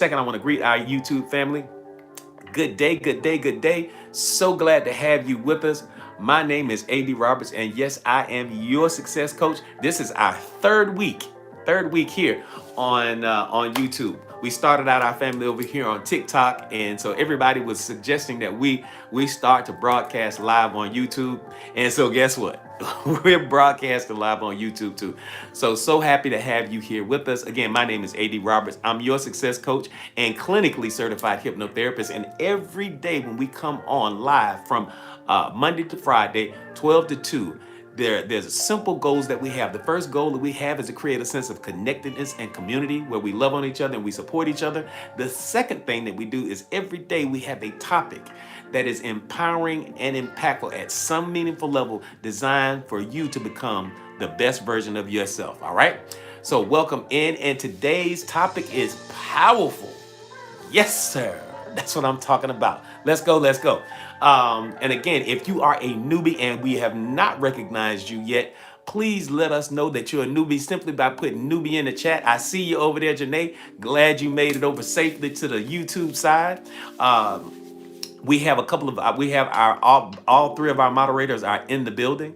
second, I want to greet our YouTube family. Good day, good day, good day. So glad to have you with us. My name is AD Roberts, and yes, I am your success coach. This is our third week here on YouTube. We started out our family over here on TikTok, and so everybody was suggesting that we start to broadcast live on YouTube. And so guess what? We're broadcasting live on YouTube too. So happy to have you here with us. Again, my name is AD Roberts. I'm your success coach and clinically certified hypnotherapist. And every day when we come on live from Monday to Friday, 12 to 2, there's simple goals that we have. The first goal that we have is to create a sense of connectedness and community where we love on each other and we support each other. The second thing that we do is every day we have a topic that is empowering and impactful at some meaningful level designed for you to become the best version of yourself. All right. So welcome in. And today's topic is powerful. Yes, sir. That's what I'm talking about. Let's go. Let's go. And again, if you are a newbie and we have not recognized you yet, please let us know that you're a newbie simply by putting newbie in the chat. I see you over there, Janae. Glad you made it over safely to the YouTube side. We have a couple of we have our all three of our moderators are in the building.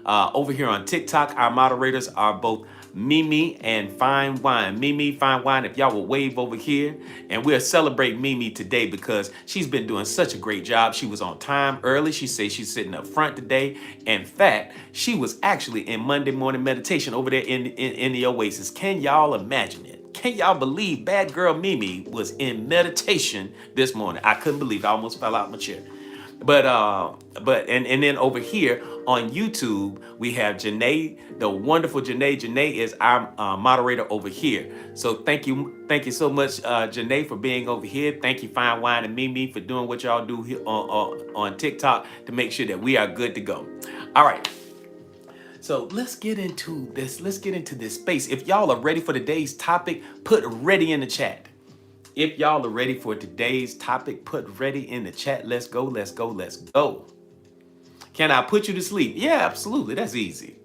Over here on TikTok, our moderators are both Mimi and Fine Wine. Mimi, Fine Wine, if y'all will wave over here. And we'll celebrate Mimi today because she's been doing such a great job. She was on time early. She says she's sitting up front today. In fact, she was actually in Monday morning meditation over there in the Oasis. Can y'all imagine it? Can y'all believe bad girl Mimi was in meditation this morning? I couldn't believe it. I almost fell out my chair. But then over here on YouTube, we have Janae, the wonderful Janae. Janae is our moderator over here. So thank you so much, Janae, for being over here. Thank you, Fine Wine and Mimi, for doing what y'all do here on TikTok to make sure that we are good to go. All right. So let's get into this. Let's get into this space. If y'all are ready for today's topic, put ready in the chat. If y'all are ready for today's topic, put ready in the chat. Let's go, let's go, let's go. Can I put you to sleep? Yeah, absolutely. That's easy.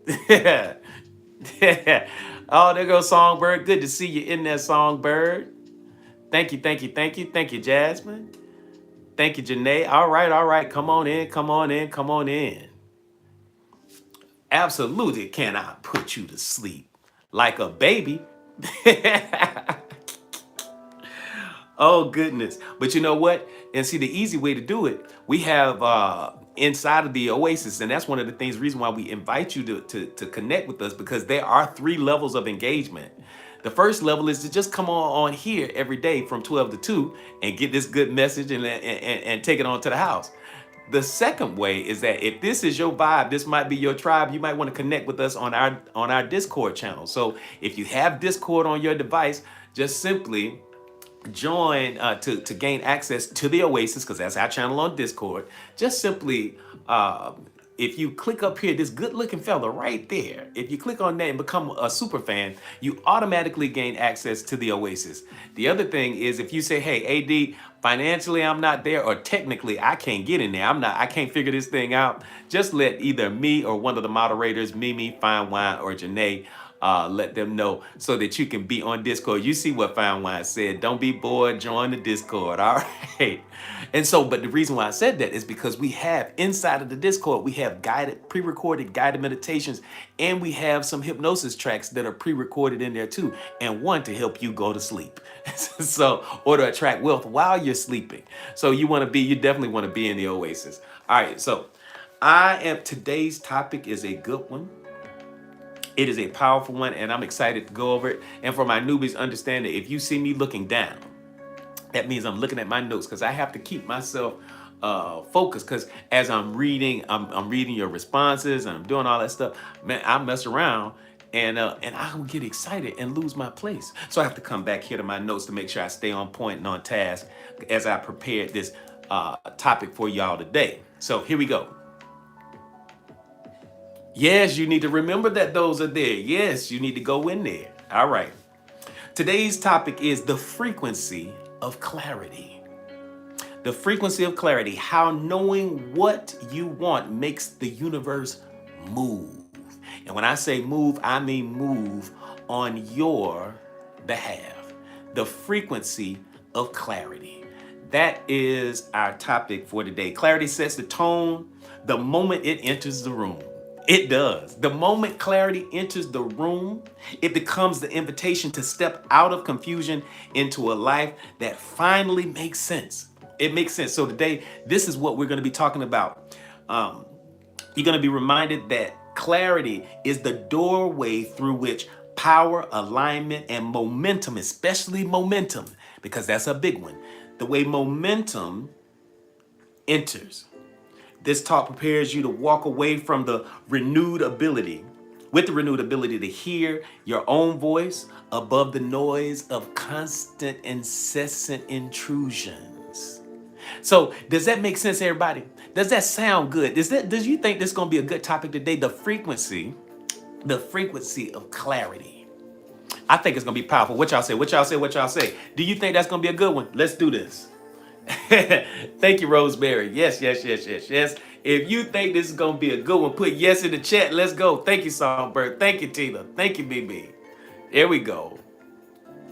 Oh, there goes Songbird. Good to see you in there, Songbird. Thank you, thank you, thank you. Thank you, Jasmine. Thank you, Janae. All right, all right. Come on in, come on in, come on in. Absolutely. Can I put you to sleep like a baby? Oh goodness. But you know what? And see, the easy way to do it, we have inside of the Oasis, and that's one of the things, reason why we invite you to connect with us, because there are 3 levels of engagement. The first level is to just come on here every day from 12 to 2 and get this good message and take it on to the house. The second way is that if this is your vibe, this might be your tribe, you might want to connect with us on our Discord channel. So if you have Discord on your device, just simply join to gain access to the Oasis, because that's our channel on Discord. Just simply if you click up here, this good looking fella right there, if you click on that and become a super fan, you automatically gain access to the Oasis. The other thing is, if you say, hey, AD, financially I'm not there, or technically I can't get in there, I can't figure this thing out, just let either me or one of the moderators, Mimi, Fine Wine, or Janae, let them know so that you can be on Discord. You see what Fine Wine said. Don't be bored, join the Discord. All right. And so, but the reason why I said that is because we have inside of the Discord, we have pre-recorded guided meditations, and we have some hypnosis tracks that are pre-recorded in there too, and one to help you go to sleep. So, or to attract wealth while you're sleeping. So you definitely want to be in the Oasis. All right. So today's topic is a good one. It is a powerful one, and I'm excited to go over it. And for my newbies, understand that if you see me looking down, that means I'm looking at my notes, because I have to keep myself focused. Because as I'm reading your responses and I'm doing all that stuff, man, I mess around and I'll get excited and lose my place. So I have to come back here to my notes to make sure I stay on point and on task as I prepared this topic for y'all today. So here we go. Yes, you need to remember that those are there. Yes, you need to go in there. All right. Today's topic is the frequency of clarity. The frequency of clarity, how knowing what you want makes the universe move. And when I say move, I mean move on your behalf. The frequency of clarity. That is our topic for today. Clarity sets the tone the moment it enters the room. It does. The moment clarity enters the room, it becomes the invitation to step out of confusion into a life that finally makes sense. It makes sense. So today, this is what we're going to be talking about. Um, you're going to be reminded that clarity is the doorway through which power, alignment, and momentum, especially momentum, because that's a big one, the way momentum enters. This talk prepares you to walk away from the renewed ability, with the renewed ability to hear your own voice above the noise of constant, incessant intrusions. So, does that make sense, everybody? Does that sound good? Does you think this is going to be a good topic today? The frequency of clarity. I think it's going to be powerful. What y'all say? What y'all say? What y'all say? Do you think that's going to be a good one? Let's do this. Thank you, Rosemary. Yes, yes, yes, yes, yes. If you think this is going to be a good one, put yes in the chat. Let's go. Thank you, Songbird. Thank you, Tina. Thank you, BB. There we go.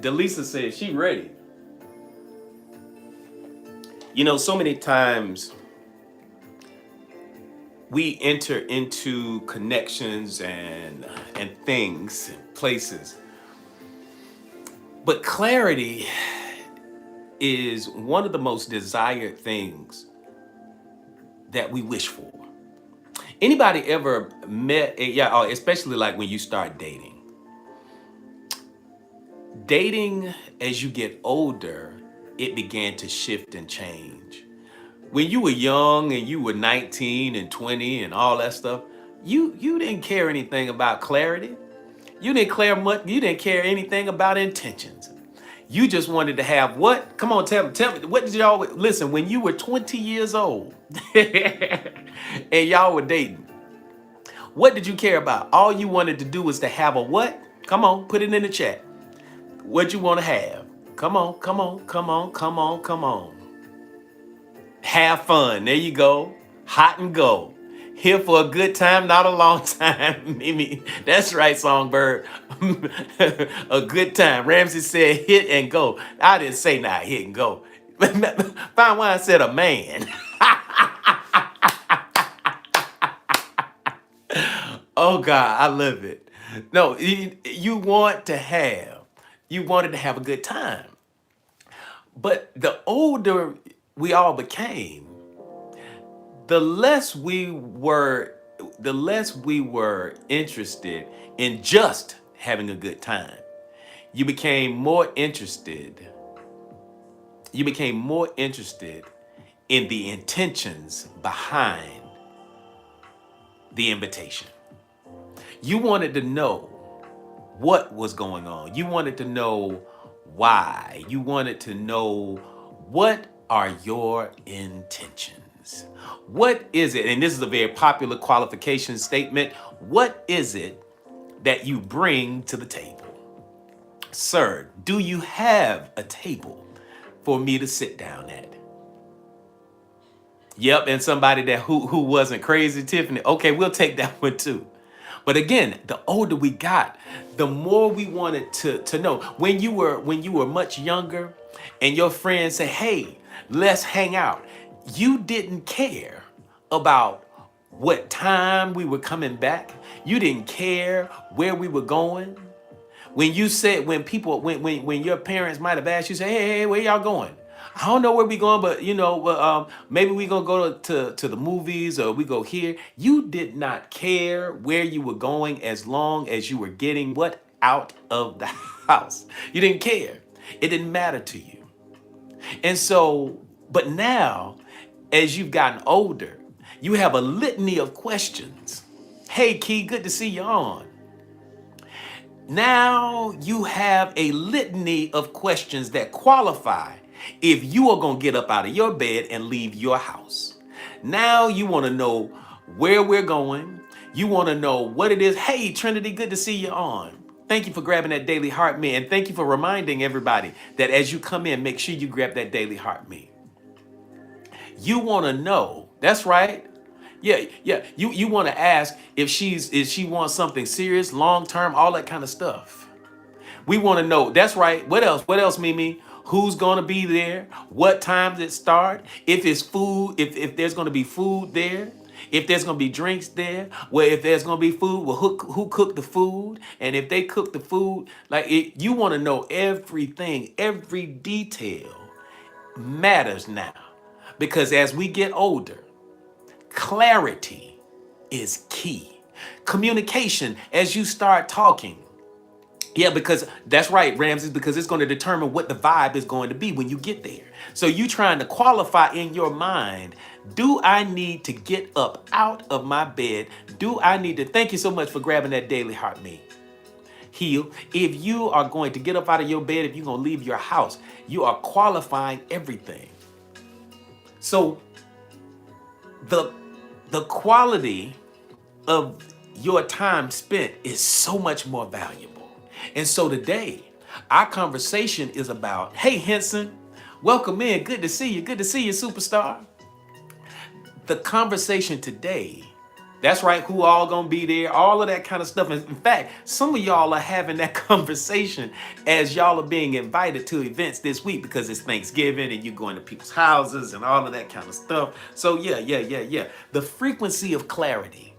Delisa says she ready. You know, so many times we enter into connections and things and places, but clarity is one of the most desired things that we wish for. Anybody ever met, yeah, especially like when you start dating. Dating as you get older, it began to shift and change. When you were young and you were 19 and 20 and all that stuff, you didn't care anything about clarity. You didn't care anything about intentions. You just wanted to have what? Come on, tell me, what did y'all, listen, when you were 20 years old and y'all were dating, what did you care about? All you wanted to do was to have a what? Come on, put it in the chat. What you want to have? Come on, come on, come on, come on, come on. Have fun. There you go. Hot and go. Here for a good time, not a long time. Mimi, that's right, Songbird. A good time. Ramsey said hit and go. I didn't say not hit and go. Fine Wine said a man. Oh God, I love it. No, you wanted to have a good time. But the older we all became, the less we were interested in just having a good time. You became more interested in the intentions behind the invitation. You wanted to know what was going on. You wanted to know why. You wanted to know, what are your intentions? What is it? And this is a very popular qualification statement. What is it that you bring to the table? Sir, do you have a table for me to sit down at? Yep, and somebody that who wasn't crazy, Tiffany. Okay, we'll take that one too. But again, the older we got, the more we wanted to know. When you were much younger and your friends say, hey, let's hang out, you didn't care about what time we were coming back. You didn't care where we were going. When you said, when your parents might have asked you, say, hey, where y'all going? I don't know where we going, but maybe we gonna go to the movies, or we go here. You did not care where you were going as long as you were getting what out of the house. You didn't care. It didn't matter to you. And so, but now, as you've gotten older, you have a litany of questions. Hey, Key, good to see you on. Now you have a litany of questions that qualify if you are going to get up out of your bed and leave your house. Now you want to know where we're going. You want to know what it is. Hey, Trinity, good to see you on. Thank you for grabbing that Daily Heart Me. And thank you for reminding everybody that as you come in, make sure you grab that Daily Heart Me. You want to know. That's right. Yeah. You want to ask if she wants something serious, long term, all that kind of stuff. We want to know. That's right. What else? What else, Mimi? who's going to be there, what times it start, if it's food, if there's going to be food there, if there's going to be drinks there, well, if there's going to be food, well, who cooked the food? And if they cook the food, like you want to know everything, every detail matters now. Because as we get older, clarity is key. Communication, as you start talking. Yeah, because that's right, Ramses, because it's going to determine what the vibe is going to be when you get there. So you trying to qualify in your mind, do I need to get up out of my bed? Do I need to, thank you so much for grabbing that Daily Heart Me Heal. If you are going to get up out of your bed, if you're going to leave your house, you are qualifying everything. So the quality of your time spent is so much more valuable. And so today, our conversation is about, hey, Henson, welcome in. Good to see you. Good to see you, superstar. The conversation today, that's right, who all gonna be there, all of that kind of stuff. In fact, some of y'all are having that conversation as y'all are being invited to events this week because it's Thanksgiving and you're going to people's houses and all of that kind of stuff. So yeah. The frequency of clarity.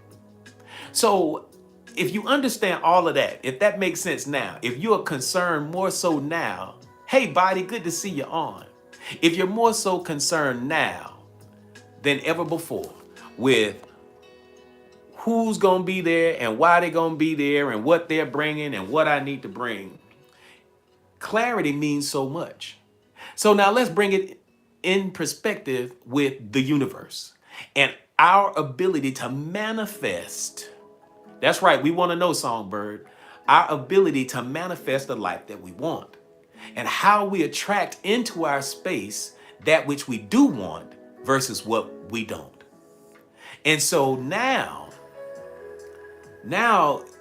So if you understand all of that, if that makes sense now, if you are concerned more so now, hey, body, good to see you on. If you're more so concerned now than ever before with who's going to be there and why they're going to be there and what they're bringing and what I need to bring, clarity means so much. So now let's bring it in perspective with the universe and our ability to manifest. That's right. We want to know, Songbird, our ability to manifest the life that we want and how we attract into our space that which we do want versus what we don't. And so now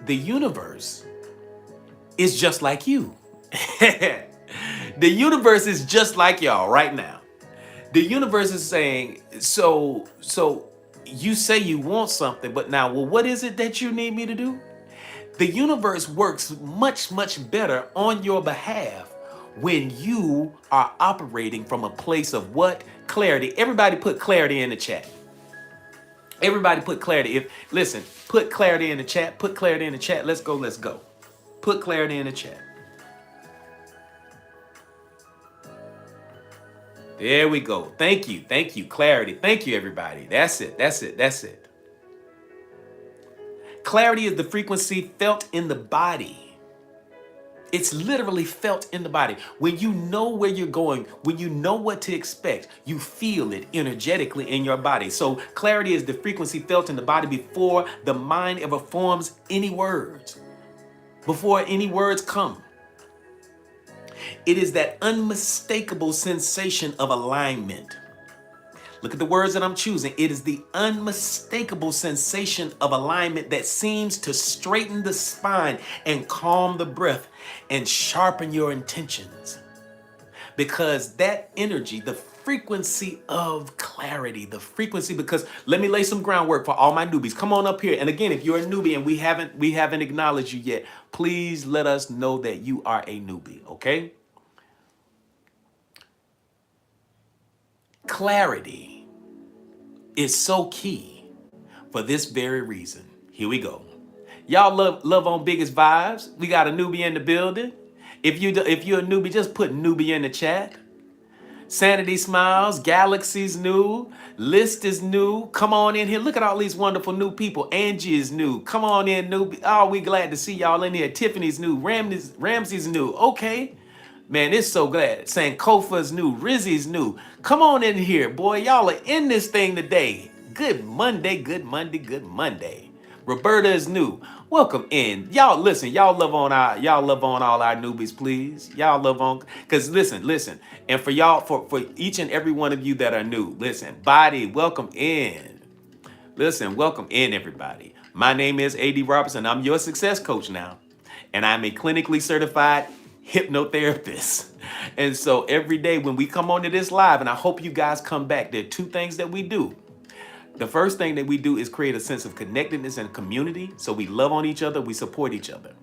the universe is just like you. The universe is just like y'all right now. The universe is saying, so you say you want something, but now, well, what is it that you need me to do? The universe works much, much better on your behalf when you are operating from a place of what? Clarity. Everybody put clarity in the chat. Everybody put clarity. Listen, put clarity in the chat. Put clarity in the chat. Let's go. Put clarity in the chat. There we go. Thank you. Clarity. Thank you, everybody. That's it. Clarity is the frequency felt in the body. It's literally felt in the body. When you know where you're going, when you know what to expect, you feel it energetically in your body. So clarity is the frequency felt in the body before the mind ever forms any words, before any words come. It is that unmistakable sensation of alignment. Look at the words that I'm choosing. It is the unmistakable sensation of alignment that seems to straighten the spine and calm the breath and sharpen your intentions. Because that energy, the frequency of clarity, because let me lay some groundwork for all my newbies. Come on up here. And again, if you're a newbie and we haven't acknowledged you yet, please let us know that you are a newbie, okay? Clarity is so key for this very reason. Here we go. Y'all love on Biggest Vibes. We got a newbie in the building. If you're a newbie, just put newbie in the chat. Sanity Smiles, Galaxy's new, List is new. Come on in here. Look at all these wonderful new people. Angie is new. Come on in, newbie. Oh, we glad to see y'all in here. Tiffany's new. Ramsey's new. Okay. Man, it's so glad. Sankofa's new. Rizzy's new. Come on in here, boy. Y'all are in this thing today. Good Monday. Roberta is new. Welcome in. Y'all listen, y'all love on all our newbies, please. Y'all love on, because listen. And for y'all, for each and every one of you that are new, listen, body, welcome in. Listen, welcome in, everybody. My name is A.D. Robertson. I'm your success coach now. And I'm a clinically certified hypnotherapist. And so every day when we come onto this live, and I hope you guys come back, there are two things that we do. The first thing that we do is create a sense of connectedness and community. So we love on each other, we support each other.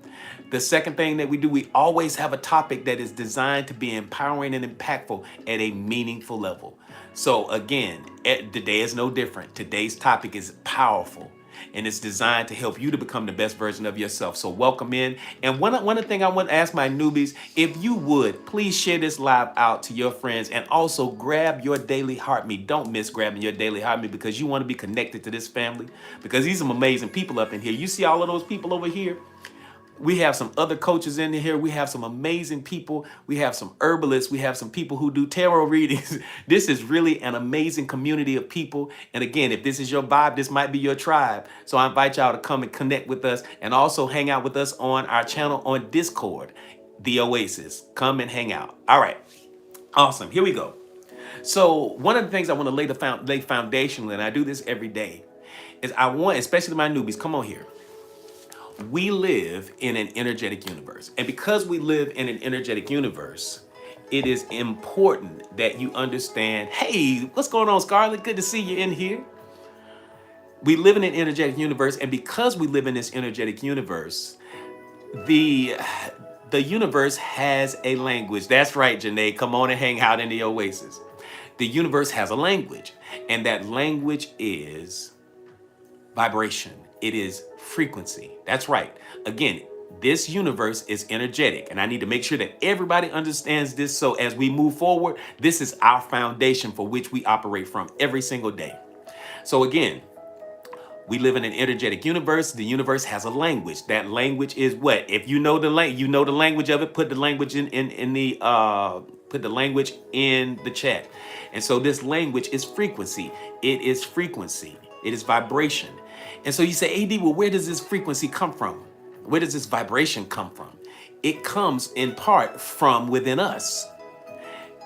The second thing that we do, we always have a topic that is designed to be empowering and impactful at a meaningful level. So again, today is no different. Today's topic is powerful and it's designed to help you to become the best version of yourself. So welcome in. And one of the things I want to ask my newbies, if you would, please share this live out to your friends and also grab your daily heart meet. Don't miss grabbing your daily heart meet because you want to be connected to this family because these are some amazing people up in here. You see all of those people over here? We have some other coaches in here. We have some amazing people. We have some herbalists. We have some people who do tarot readings. This is really an amazing community of people. And again, if this is your vibe, this might be your tribe. So I invite y'all to come and connect with us and also hang out with us on our channel on Discord, The Oasis. Come and hang out. All right. Awesome. Here we go. So one of the things I want to lay foundation, and I do this every day, is I want, especially my newbies, come on here. We live in an energetic universe. And because we live in an energetic universe, it is important that you understand, hey, what's going on, Scarlett? Good to see you in here. We live in an energetic universe. And because we live in this energetic universe, the universe has a language. That's right, Janae. Come on and hang out in the Oasis. The universe has a language. And that language is vibration. It is frequency. That's right. Again, this universe is energetic, and I need to make sure that everybody understands this. So as we move forward, this is our foundation for which we operate from every single day. So again, we live in an energetic universe. The universe has a language. That language is what? If you know the language of it, put the language put the language in the chat. And so this language is frequency. It is frequency. It is vibration. And so you say, AD, well, where does this frequency come from? Where does this vibration come from? It comes in part from within us.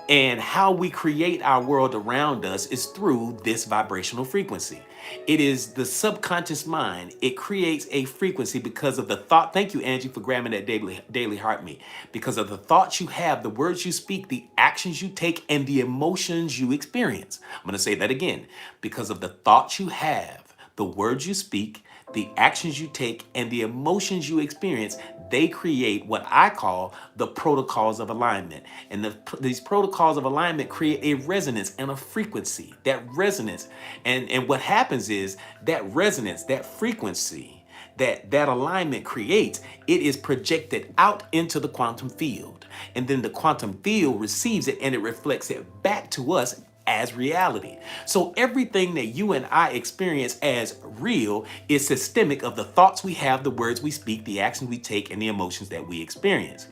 And how we create our world around us is through this vibrational frequency. It is the subconscious mind. It creates a frequency because of the thought. Thank you, Angie, for grabbing that daily heart meet. Because of the thoughts you have, the words you speak, the actions you take, and the emotions you experience. I'm going to say that again. Because of the thoughts you have, the words you speak, the actions you take, and the emotions you experience, they create what I call the protocols of alignment. And these protocols of alignment create a resonance and a frequency, that resonance. And what happens is that resonance, that frequency, that alignment creates, it is projected out into the quantum field. And then the quantum field receives it and it reflects it back to us as reality. So everything that you and I experience as real is systemic of the thoughts we have, the words we speak, the actions we take, and the emotions that we experience.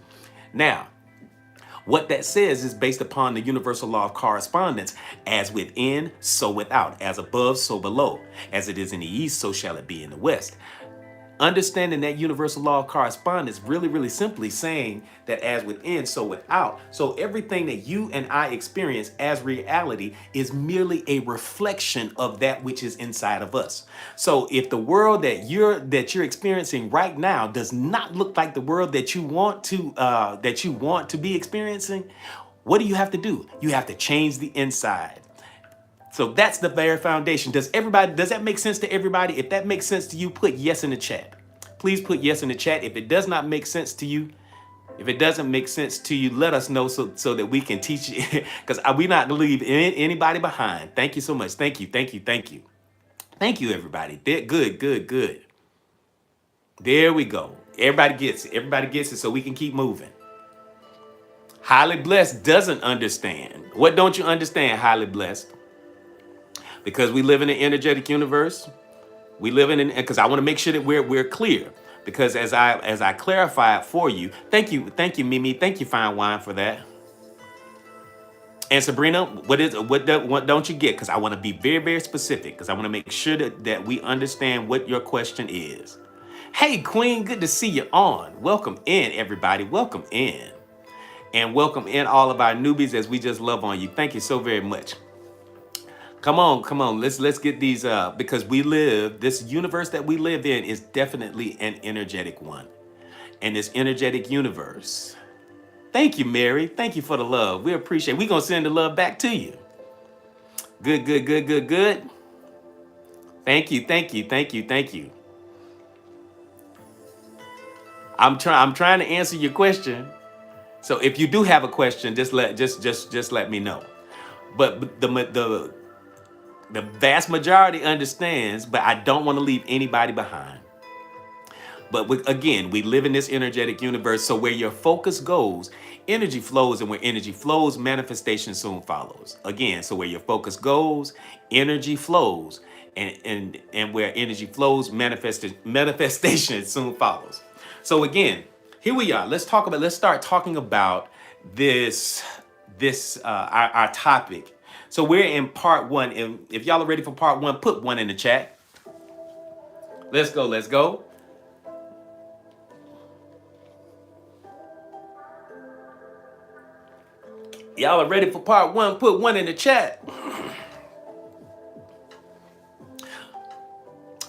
Now, what that says is based upon the universal law of correspondence. As within, so without. As above, so below. As it is in the east, so shall it be in the west. Understanding that universal law of correspondence really simply saying that as within, so without. So everything that you and I experience as reality is merely a reflection of that which is inside of us. So if the world that you're experiencing right now does not look like the world that you want to be experiencing, what do you have to do? You have to change the inside. So that's the very foundation. Does that make sense to everybody? If that makes sense to you, put yes in the chat. Please put yes in the chat. If it does not make sense to you, if it doesn't make sense to you, let us know so that we can teach you, because we're not going to leave anybody behind. Thank you so much. Thank you. Thank you, everybody. Good. There we go. Everybody gets it so we can keep moving. Highly blessed doesn't understand. What don't you understand, highly blessed? Because we live in an energetic universe. We live in because I want to make sure that we're clear. Because as I clarify it for you, thank you, Mimi, thank you, Fine Wine, for that. And Sabrina, what don't you get? Because I want to be very specific. Because I want to make sure that we understand what your question is. Hey, Queen, good to see you on. Welcome in, everybody. Welcome in, and welcome in all of our newbies as we just love on you. Thank you so very much. Come on. Let's get these because this universe that we live in is definitely an energetic one. And this energetic universe. Thank you, Mary. Thank you for the love. We appreciate it. We're going to send the love back to you. Good. Thank you, thank you, thank you, thank you. I'm trying to answer your question. So if you do have a question, just let me know. But the vast majority understands, but I don't want to leave anybody behind. But again, we live in this energetic universe. So where your focus goes, energy flows, and where energy flows, manifestation soon follows. Again, so where your focus goes, energy flows, and where energy flows, manifestation soon follows. So again, here we are. Let's start talking about our topic. So we're in part one. And if y'all are ready for part one, put one in the chat. Let's go. Let's go. Y'all are ready for part one? Put one in the chat.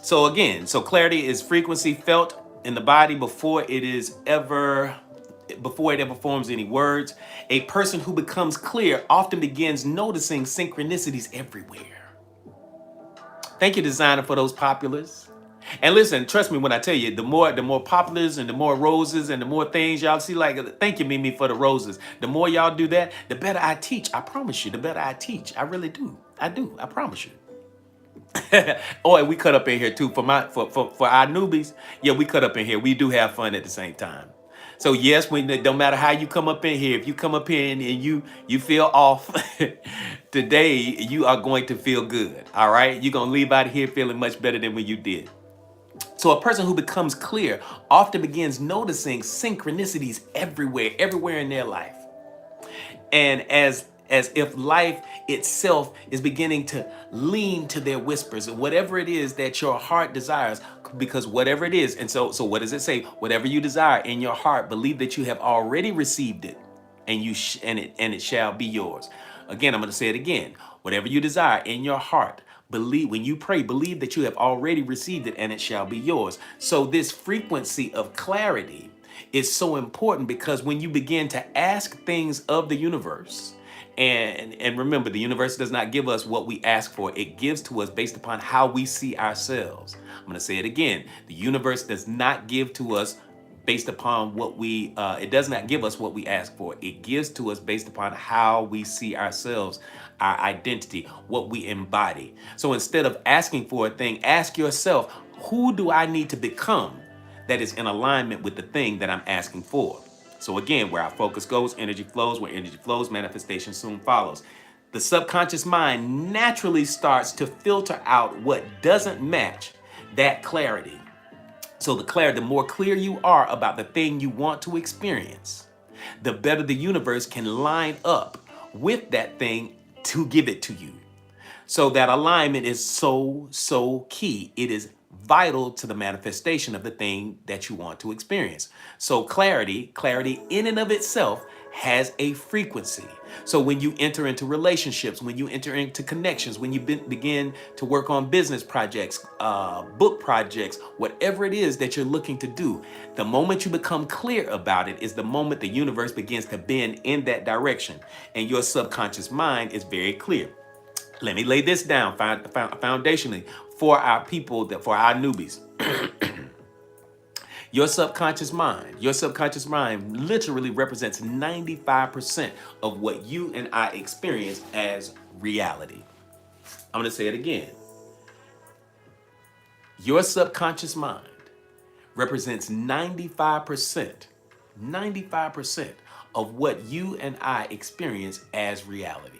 So again, so clarity is frequency felt in the body before it ever forms any words. A person who becomes clear often begins noticing synchronicities everywhere. Thank you, designer, for those populars. And listen, trust me when I tell you, the more populars and the more roses and the more things y'all see, like, thank you, Mimi, for the roses. The more y'all do that, the better I teach. I promise you, the better I teach. I really do. I do. I promise you. Oh, and we cut up in here too for our newbies. Yeah, we cut up in here. We do have fun at the same time. So yes, don't matter how you come up in here. If you come up here and you feel off today, you are going to feel good. All right, you're gonna leave out of here feeling much better than when you did. So a person who becomes clear often begins noticing synchronicities everywhere in their life. And as if life itself is beginning to lean to their whispers, and whatever it is that your heart desires, because whatever it is, and so what does it say? Whatever you desire in your heart, believe that you have already received it, and it shall be yours. Again, I'm going to say it again. Whatever you desire in your heart, believe when you pray, believe that you have already received it, and it shall be yours. So this frequency of clarity is so important, because when you begin to ask things of the universe, and remember, the universe does not give us what we ask for. It gives to us based upon how we see ourselves. I'm going to say it again. The universe does not give to us based upon it does not give us what we ask for. It gives to us based upon how we see ourselves, our identity, what we embody. So instead of asking for a thing, ask yourself, who do I need to become that is in alignment with the thing that I'm asking for? So again, where our focus goes, energy flows. Where energy flows, manifestation soon follows. The subconscious mind naturally starts to filter out what doesn't match that clarity. So the more clear you are about the thing you want to experience, the better the universe can line up with that thing to give it to you. So that alignment is so key. It is vital to the manifestation of the thing that you want to experience. So clarity in and of itself has a frequency. So when you enter into relationships, when you enter into connections, when you begin to work on business projects, book projects, whatever it is that you're looking to do, the moment you become clear about it is the moment the universe begins to bend in that direction. And your subconscious mind is very clear. Let me lay this down foundationally for our people, for our newbies. Your subconscious mind literally represents 95% of what you and I experience as reality. I'm going to say it again. Your subconscious mind represents 95% of what you and I experience as reality.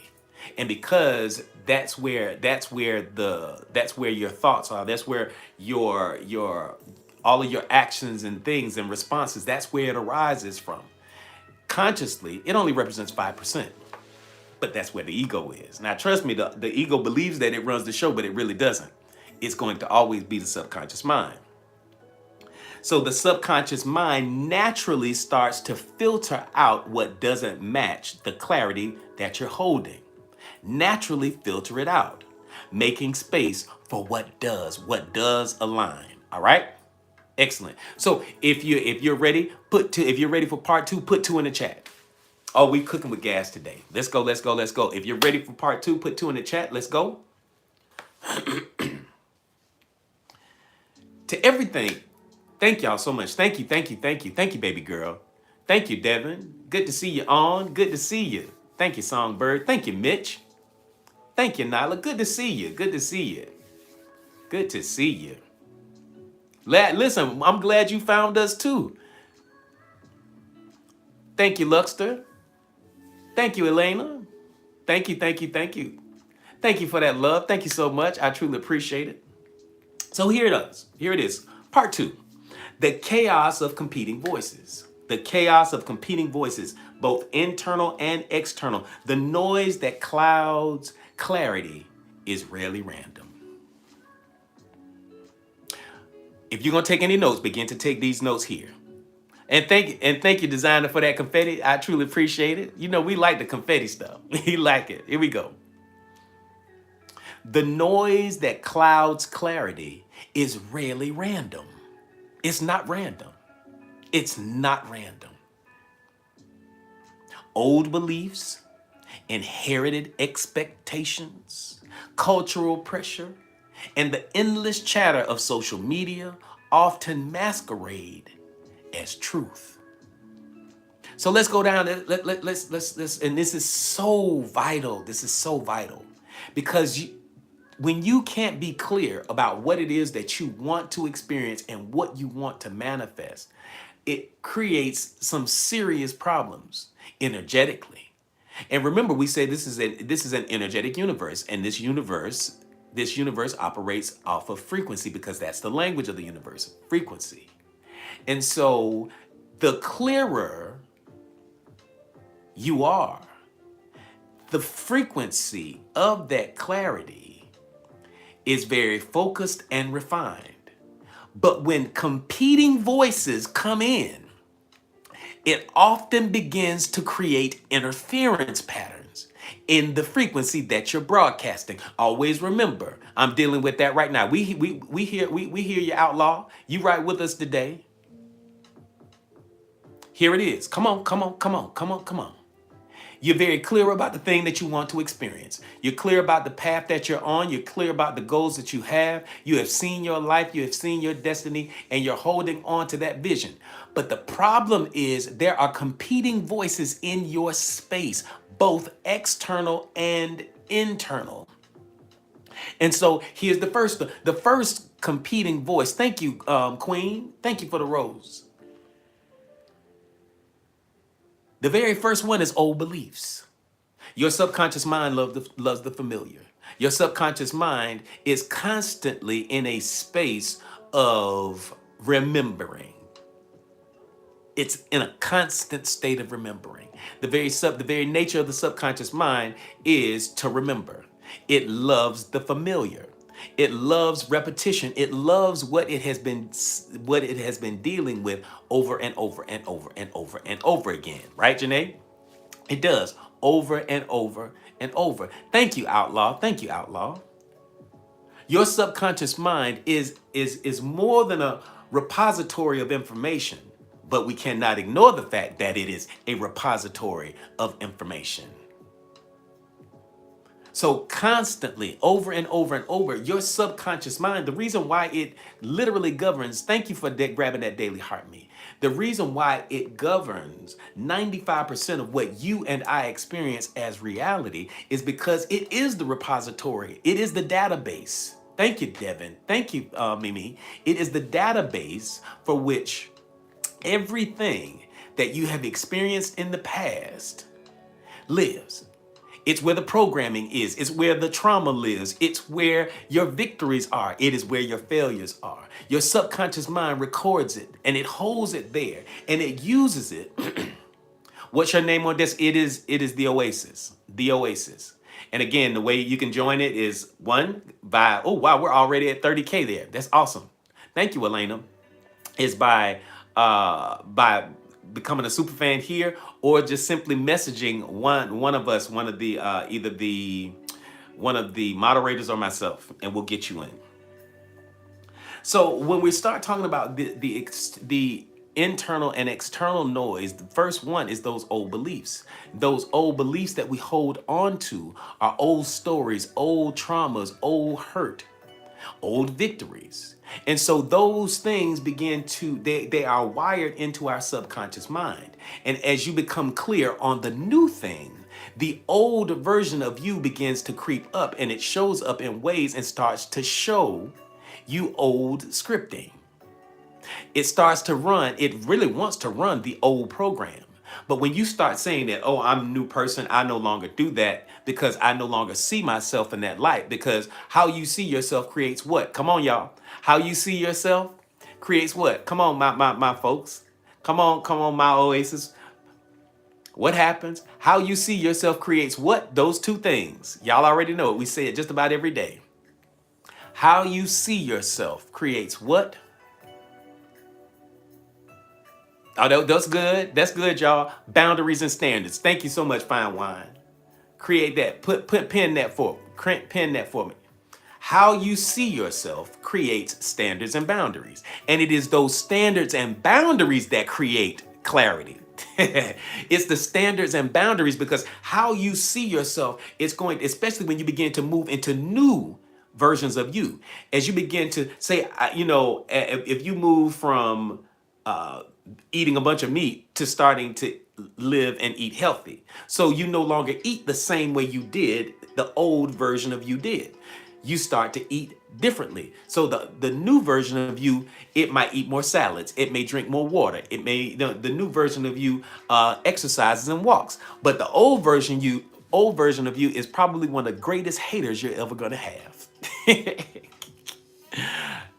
And because that's where your thoughts are, that's where your all of your actions and things and responses, that's where it arises from. Consciously, it only represents 5%. But that's where the ego is. Now, trust me, the ego believes that it runs the show, but it really doesn't. It's going to always be the subconscious mind. So the subconscious mind naturally starts to filter out what doesn't match the clarity that you're holding. Naturally filter it out, making space for what does align. All right? Excellent. So if you're ready, if you're ready for part 2, put 2 in the chat. Oh, we cooking with gas today. Let's go. If you're ready for part 2, put 2 in the chat. Let's go. to everything. Thank y'all so much. Thank you, thank you, thank you, thank you, baby girl. Thank you, Devin. Good to see you on. Good to see you. Thank you, Songbird. Thank you, Mitch. Thank you, Nyla. Good to see you. Good to see you. Good to see you. Listen, I'm glad you found us too. Thank you, Luxter. Thank you, Elena. Thank you, thank you, thank you. Thank you for that love. Thank you so much. I truly appreciate it. So here it is. Here it is. Part 2. The chaos of competing voices. The chaos of competing voices, both internal and external. The noise that clouds clarity is rarely random. If you're going to take any notes, begin to take these notes here. And thank you, designer, for that confetti. I truly appreciate it. You know, we like the confetti stuff. We like it. Here we go. The noise that clouds clarity is rarely random. It's not random. It's not random. Old beliefs, inherited expectations, cultural pressure, and the endless chatter of social media often masquerade as truth. So let's go down. Let's, and this is so vital. This is so vital because when you can't be clear about what it is that you want to experience and what you want to manifest, it creates some serious problems energetically. And remember, we say this is an energetic universe, and this universe operates off of frequency because that's the language of the universe, frequency. And so the clearer you are, the frequency of that clarity is very focused and refined. But when competing voices come in, it often begins to create interference patterns in the frequency that you're broadcasting. Always remember, I'm dealing with that right now. We hear you, Outlaw. You right with us today. Here it is. Come on, come on, come on, come on, come on. You're very clear about the thing that you want to experience. You're clear about the path that you're on. You're clear about the goals that you have. You have seen your life. You have seen your destiny, and you're holding on to that vision. But the problem is there are competing voices in your space, both external and internal. And so here's the first competing voice. Thank you, Queen. Thank you for the rose. The very first one is old beliefs. Your subconscious mind loves the familiar. Your subconscious mind is constantly in a space of remembering. It's in a constant state of remembering. The very nature of the subconscious mind is to remember. It loves the familiar. It loves repetition. It loves what it has been dealing with over and over and over and over and over again. Right, Janae? It does over and over and over. Thank you, Outlaw. Thank you, Outlaw. Your subconscious mind is more than a repository of information, but we cannot ignore the fact that it is a repository of information. So constantly, over and over and over, your subconscious mind, the reason why it literally governs, thank you for grabbing that daily heart me. The reason why it governs 95% of what you and I experience as reality is because it is the repository. It is the database. Thank you, Devin. Thank you, Mimi. It is the database for which everything that you have experienced in the past lives. It's where the programming is. It's where the trauma lives. It's where your victories are. It is where your failures are. Your subconscious mind records it and it holds it there and it uses it. What's your name on this? It is the Oasis. The Oasis. And again, the way you can join it is oh wow, we're already at 30K there. That's awesome. Thank you, Elena. Is by becoming a super fan here, or just simply messaging one of us, one of the one of the moderators or myself, and we'll get you in. So when we start talking about the internal and external noise, the first one is those old beliefs. Those old beliefs that we hold on to are old stories, old traumas, old hurt. old victories. And so those things begin to, they are wired into our subconscious mind. And as you become clear on the new thing, the old version of you begins to creep up, and it shows up in ways and starts to show you old scripting. It starts to run, it really wants to run the old program. But when you start saying that, oh, I'm a new person, I no longer do that because I no longer see myself in that light. Because how you see yourself creates what? Come on, y'all. How you see yourself creates what? Come on, my folks. Come on, my oasis. What happens? How you see yourself creates what? Those two things. Y'all already know it. We say it just about every day. How you see yourself creates what? Oh, that's good. That's good, y'all. Boundaries and standards. Thank you so much, Fine Wine. Create that. Pen that for pen that for me. How you see yourself creates standards and boundaries. And it is those standards and boundaries that create clarity. It's the standards and boundaries, because how you see yourself is going, especially when you begin to move into new versions of you. As you begin to say, if you move from eating a bunch of meat to starting to live and eat healthy. So you no longer eat the same way you did, the old version of you did. You start to eat differently. So the new version of you, it might eat more salads. It may drink more water. It may, the new version of you exercises and walks. But the old version of you is probably one of the greatest haters you're ever gonna have.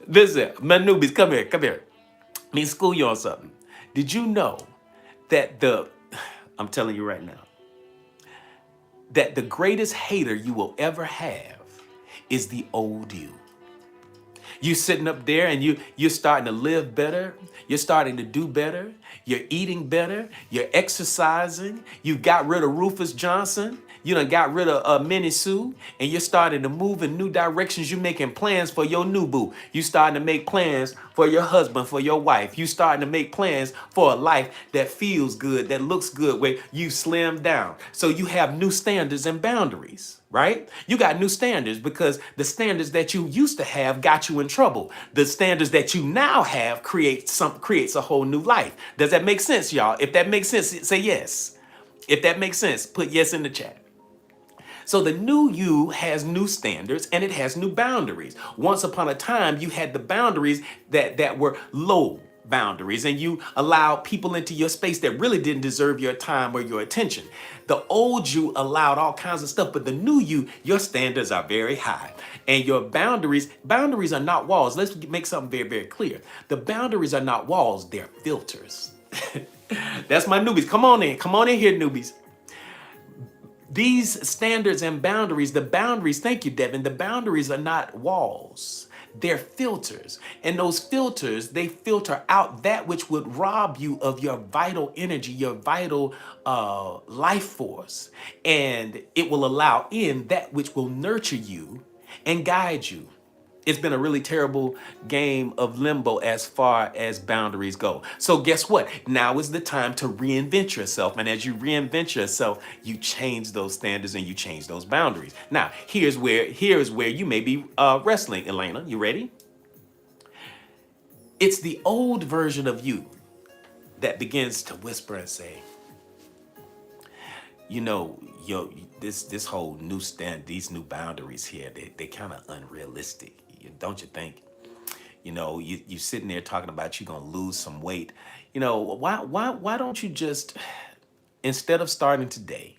Listen, my newbies, come here. Let me school you on something. Did you know that I'm telling you right now, that the greatest hater you will ever have is the old you? You sitting up there and you're starting to live better. You're starting to do better. You're eating better. You're exercising. You got rid of Rufus Johnson. You done got rid of Minnie Sue, and you're starting to move in new directions. You're making plans for your new boo. You starting to make plans for your husband, for your wife. You starting to make plans for a life that feels good, that looks good, where you slim down. So you have new standards and boundaries, right? You got new standards because the standards that you used to have got you in trouble. The standards that you now have creates a whole new life. Does that make sense, y'all? If that makes sense, say yes. If that makes sense, put yes in the chat. So the new you has new standards and it has new boundaries. Once upon a time, you had the boundaries that were low boundaries, and you allowed people into your space that really didn't deserve your time or your attention. The old you allowed all kinds of stuff, but the new you, your standards are very high. And your boundaries are not walls. Let's make something very, very clear. The boundaries are not walls, they're filters. That's my newbies. Come on in here, newbies. These standards and boundaries, thank you, Devin, the boundaries are not walls, they're filters. And those filters, they filter out that which would rob you of your vital energy, your vital life force. And it will allow in that which will nurture you and guide you. It's been a really terrible game of limbo as far as boundaries go. So guess what? Now is the time to reinvent yourself. And as you reinvent yourself, you change those standards and you change those boundaries. Now, here's where you may be wrestling, Elena. You ready? It's the old version of you that begins to whisper and say, this whole new these new boundaries here, they kind of unrealistic. Don't you think? You sitting there talking about you're gonna lose some weight. Why don't you just, instead of starting today,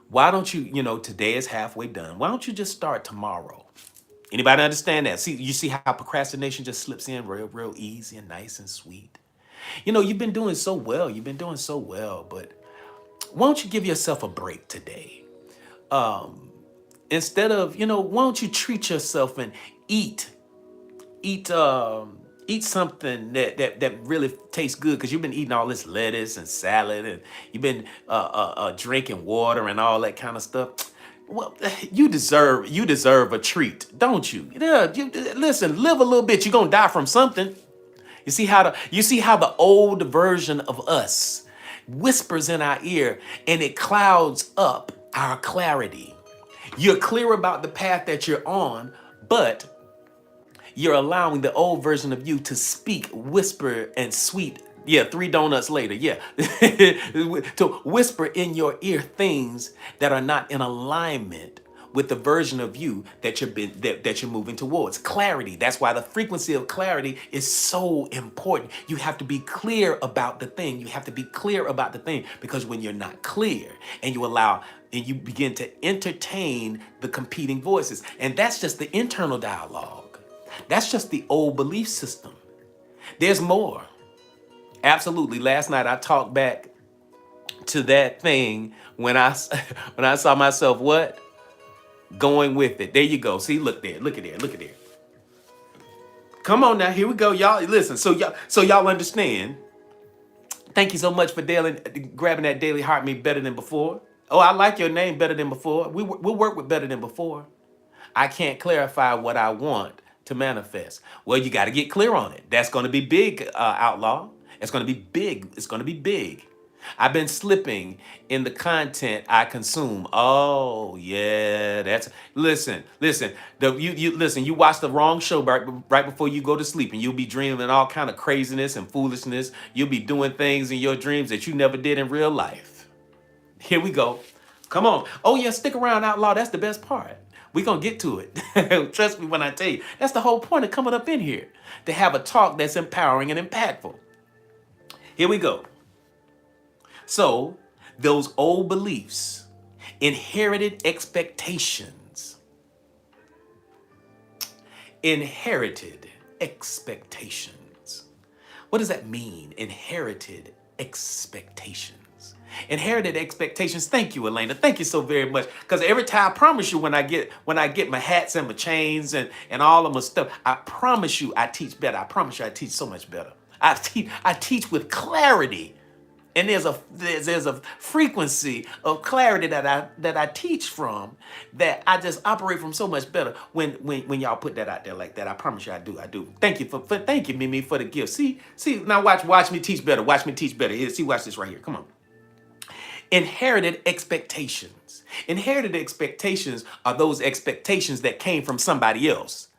why don't you, today is halfway done. Why don't you just start tomorrow? Anybody understand that? You see how procrastination just slips in real easy and nice and sweet. You've been doing so well. But why don't you give yourself a break today? Instead of, why don't you treat yourself and eat something that really tastes good, because you've been eating all this lettuce and salad, and you've been drinking water and all that kind of stuff. Well, you deserve a treat, don't you? Yeah, listen, live a little bit. You're gonna die from something. You see how the old version of us whispers in our ear, and it clouds up our clarity. You're clear about the path that you're on, but You're allowing the old version of you to speak, whisper, and sweet. Yeah, 3 donuts later. Yeah. To whisper in your ear things that are not in alignment with the version of you that you're moving towards. Clarity. That's why the frequency of clarity is so important. You have to be clear about the thing. You have to be clear about the thing, because when you're not clear and you begin to entertain the competing voices, and that's just the internal dialogue. That's just the old belief system. There's more. Absolutely. Last night I talked back to that thing when I when I saw myself what? Going with it. There you go. See, look there. Look at there. Look at there. Come on now. Here we go. Y'all listen. So y'all understand. Thank you so much for grabbing that daily heart me better than before. Oh, I like your name better than before. We'll work with better than before. I can't clarify what I want to manifest. Well, you got to get clear on it. That's going to be big, outlaw. It's going to be big. It's going to be big. I've been slipping in the content I consume. Oh yeah, listen. Listen. You watch the wrong show right before you go to sleep, and you'll be dreaming all kind of craziness and foolishness. You'll be doing things in your dreams that you never did in real life. Here we go. Come on. Oh yeah, stick around, outlaw. That's the best part. We're going to get to it. Trust me when I tell you. That's the whole point of coming up in here, to have a talk that's empowering and impactful. Here we go. So, those old beliefs, inherited expectations. Inherited expectations. What does that mean? Inherited expectations. Inherited expectations. Thank you, Elena. Thank you so very much. Because every time, I promise you, when I get my hats and my chains and all of my stuff, I promise you I teach better. I promise you I teach so much better. I teach with clarity. And there's a frequency of clarity that I teach from, that I just operate from so much better when y'all put that out there like that. I promise you I do. Thank you thank you, Mimi, for the gift. See now watch me teach better. Watch me teach better. Here, see, watch this right here. Come on. Inherited expectations. Inherited expectations are those expectations that came from somebody else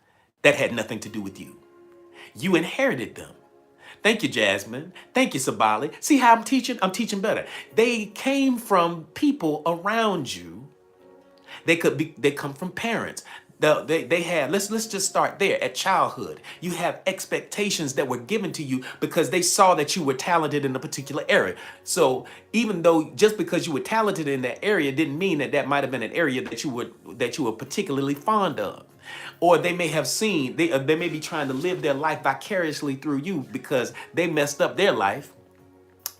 that had nothing to do with you. You inherited them. Thank you, Jasmine. Thank you, Sabali. See how I'm teaching? I'm teaching better. They came from people around you. They come from parents. They had, let's just start there at childhood. You have expectations that were given to you because they saw that you were talented in a particular area. So even though just because you were talented in that area didn't mean that might have been an area that you were particularly fond of. Or they may have seen, they may be trying to live their life vicariously through you because they messed up their life,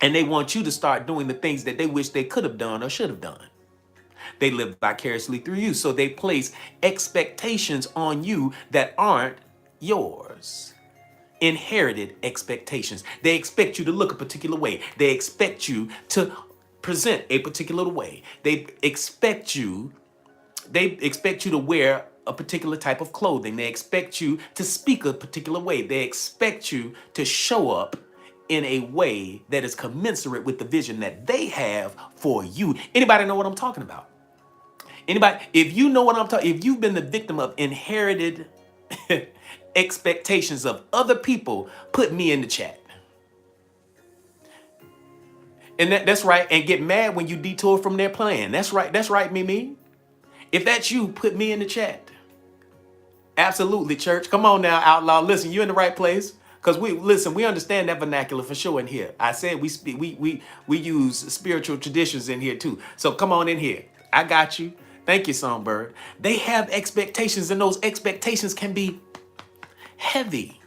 and they want you to start doing the things that they wish they could have done or should have done. They live vicariously through you. So they place expectations on you that aren't yours. Inherited expectations. They expect you to look a particular way. They expect you to present a particular way. They expect you to wear a particular type of clothing. They expect you to speak a particular way. They expect you to show up in a way that is commensurate with the vision that they have for you. Anybody know what I'm talking about? Anybody, if you know what I'm talking, if you've been the victim of inherited expectations of other people, put me in the chat. And that's right. And get mad when you detour from their plan. That's right. That's right, Mimi. If that's you, put me in the chat. Absolutely, church. Come on now, outlaw. Listen, you're in the right place. Because we understand that vernacular for sure in here. I said we use spiritual traditions in here too. So come on in here. I got you. Thank you, Songbird. They have expectations, and those expectations can be heavy.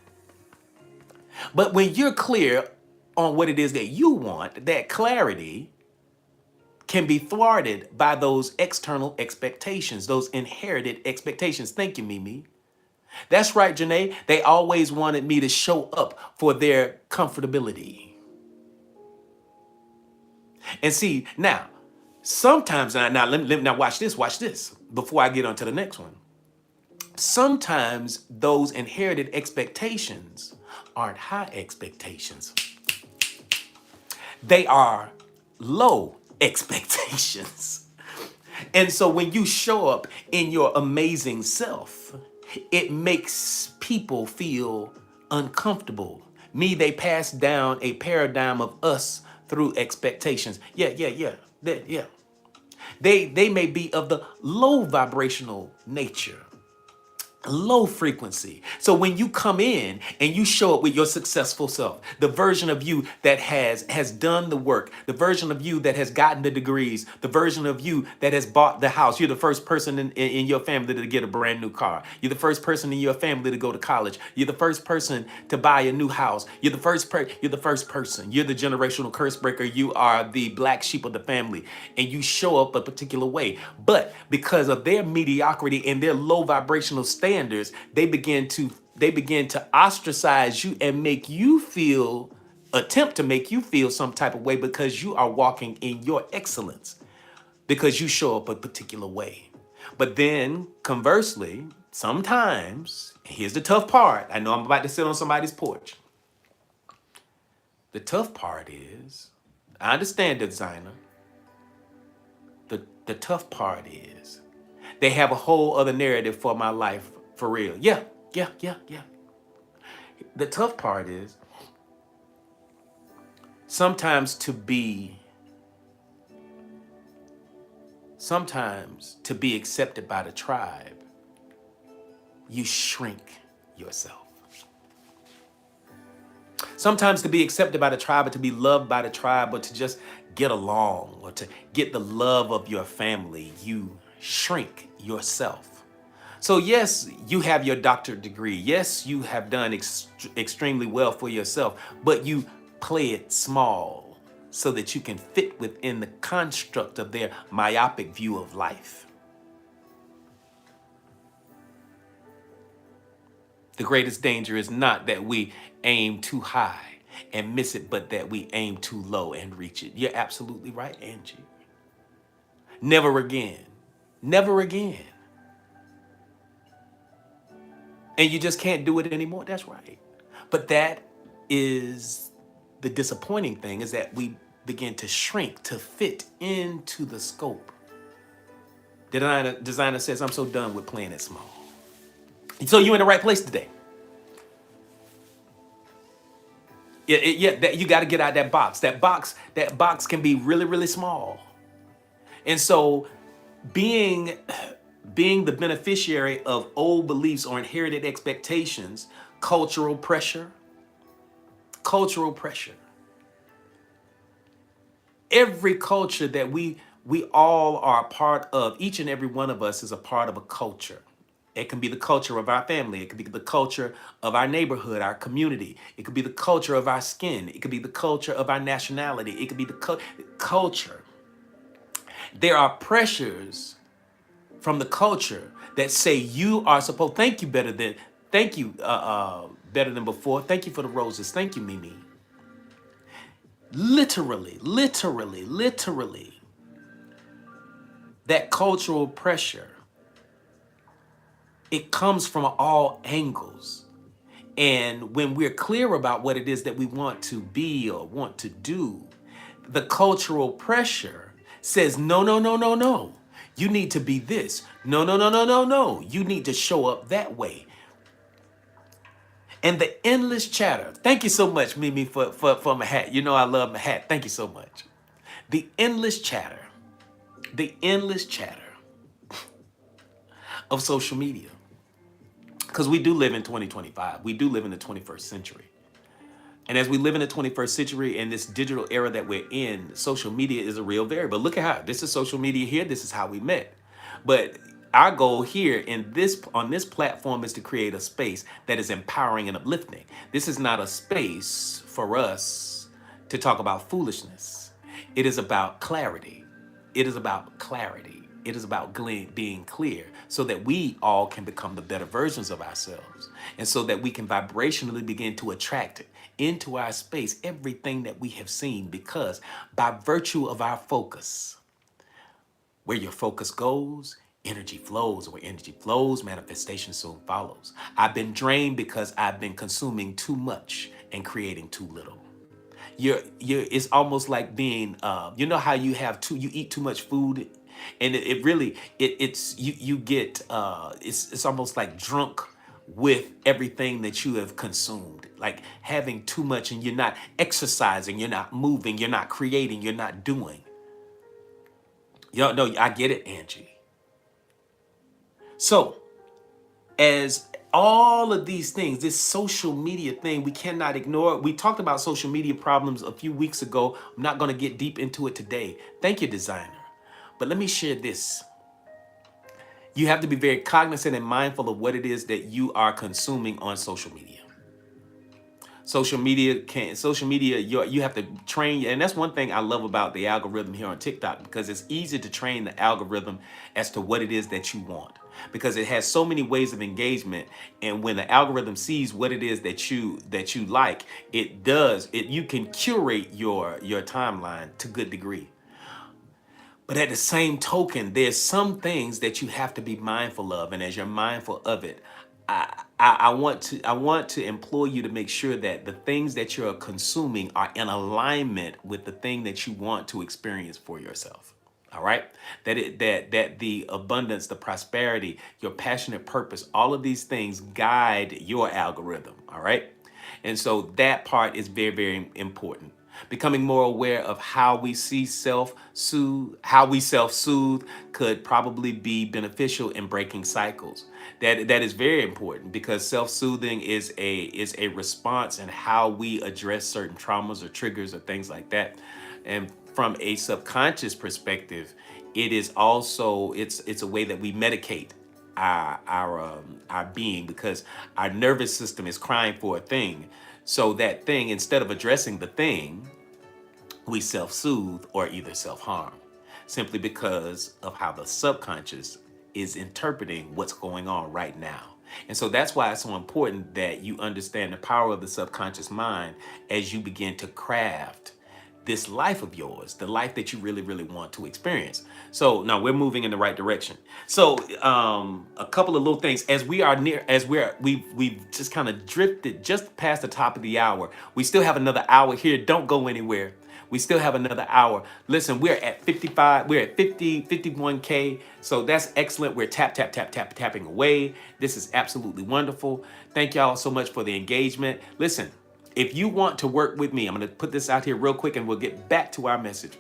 But when you're clear on what it is that you want, that clarity can be thwarted by those external expectations, those inherited expectations. Thank you, Mimi. That's right, Janae. They always wanted me to show up for their comfortability. And see, now, sometimes, now watch this, before I get on to the next one. Sometimes those inherited expectations aren't high expectations. They are low expectations. And so when you show up in your amazing self, It makes people feel uncomfortable. They pass down a paradigm of us through expectations. Yeah. Yeah. They may be of the low vibrational nature, low frequency. So when you come in and you show up with your successful self, the version of you that has done the work, the version of you that has gotten the degrees, the version of you that has bought the house. You're the first person in your family to get a brand new car. You're the first person in your family to go to college. You're the first person to buy a new house. You're the first person. You're the generational curse breaker. You are the black sheep of the family, and you show up a particular way. But because of their mediocrity and their low vibrational standards, they begin to ostracize you and attempt to make you feel some type of way because you are walking in your excellence, because you show up a particular way. But then conversely, sometimes, here's the tough part. I know I'm about to sit on somebody's porch. The tough part is, I understand the designer. The tough part is, they have a whole other narrative for my life, for real. Yeah. The tough part is, sometimes to be accepted by the tribe, you shrink yourself. Sometimes to be accepted by the tribe, or to be loved by the tribe, or to just get along, or to get the love of your family, you shrink yourself. So yes, you have your doctorate degree. Yes, you have done extremely well for yourself, but you play it small so that you can fit within the construct of their myopic view of life. The greatest danger is not that we aim too high and miss it, but that we aim too low and reach it. You're absolutely right, Angie. Never again. Never again. And you just can't do it anymore. That's right. But that is the disappointing thing, is that we begin to shrink to fit into the scope. The designer says, I'm so done with playing it small. So you're in the right place today. You got to get out that box. That box can be really, really small. And so being the beneficiary of old beliefs or inherited expectations, cultural pressure. Every culture that we all are a part of, each and every one of us is a part of a culture. It can be the culture of our family. It could be the culture of our neighborhood, our community. It could be the culture of our skin. It could be the culture of our nationality. It could be the culture. There are pressures from the culture that say you are supposed. Thank you better than before. Thank you for the roses. Thank you, Mimi. Literally. That cultural pressure, it comes from all angles. And when we're clear about what it is that we want to be or want to do, the cultural pressure says, no. You need to be this. No. You need to show up that way. And the endless chatter. Thank you so much, Mimi, for my hat. You know I love my hat. Thank you so much. The endless chatter of social media. Because we do live in 2025. We do live in the 21st century. And as we live in the 21st century and this digital era that we're in, social media is a real variable. Look at how this is social media here. This is how we met. But our goal here on this platform is to create a space that is empowering and uplifting. This is not a space for us to talk about foolishness. It is about clarity. It is about being clear so that we all can become the better versions of ourselves, and so that we can vibrationally begin to attract into our space everything that we have seen, because by virtue of our focus, where your focus goes, energy flows. Where energy flows, manifestation soon follows. I've been drained because I've been consuming too much and creating too little. It's almost like being, you know how you eat too much food And it really it's you get it's almost like drunk with everything that you have consumed, like having too much and you're not exercising, you're not moving, you're not creating, you're not doing. Y'all know I get it, Angie. So as all of these things, this social media thing, we cannot ignore. We talked about social media problems a few weeks ago. I'm not going to get deep into it today. Thank you, designer. But let me share this. You have to be very cognizant and mindful of what it is that you are consuming on social media. Social media, you have to train, and that's one thing I love about the algorithm here on TikTok, because it's easy to train the algorithm as to what it is that you want, because it has so many ways of engagement. And when the algorithm sees what it is that you like, you can curate your timeline to good degree. But at the same token, there's some things that you have to be mindful of, and as you're mindful of it, I want to implore you to make sure that the things that you're consuming are in alignment with the thing that you want to experience for yourself. All right, that the abundance, the prosperity, your passionate purpose, all of these things guide your algorithm. All right, and so that part is very, very important. Becoming more aware of how we how we self-soothe could probably be beneficial in breaking cycles. That is very important, because self-soothing is a response in how we address certain traumas or triggers or things like that. And from a subconscious perspective, it is also it's a way that we medicate our being, because our nervous system is crying for a thing. So that thing, instead of addressing the thing, we self-soothe or either self-harm, simply because of how the subconscious is interpreting what's going on right now. And so that's why it's so important that you understand the power of the subconscious mind as you begin to craft this life of yours, the life that you really, really want to experience. So now we're moving in the right direction. So a couple of little things as we are near, as we've just kind of drifted just past the top of the hour. We still have another hour here. Don't go anywhere. We still have another hour. Listen, we're at 55, we're at 51K. So that's excellent. We're tapping away. This is absolutely wonderful. Thank y'all so much for the engagement. Listen, if you want to work with me, I'm going to put this out here real quick and we'll get back to our message.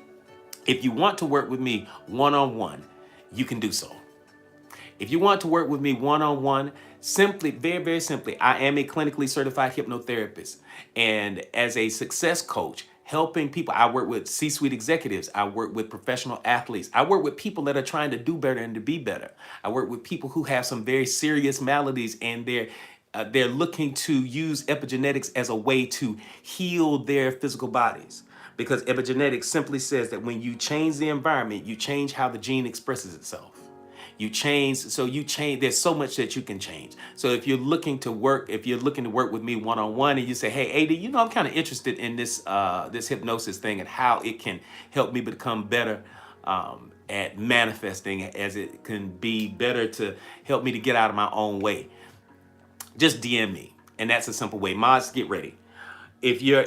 If you want to work with me one-on-one, you can do so. If you want to work with me one-on-one, simply, very, very simply, I am a clinically certified hypnotherapist. And as a success coach, helping people, I work with C-suite executives. I work with professional athletes. I work with people that are trying to do better and to be better. I work with people who have some very serious maladies, and they're looking to use epigenetics as a way to heal their physical bodies. Because epigenetics simply says that when you change the environment, you change how the gene expresses itself. You change, there's so much that you can change. So if you're looking to work with me one-on-one, and you say, hey, AD, I'm kind of interested in this hypnosis thing and how it can help me become better at manifesting, as it can be better to help me to get out of my own way, just DM me. And that's a simple way. Mods, get ready. If you're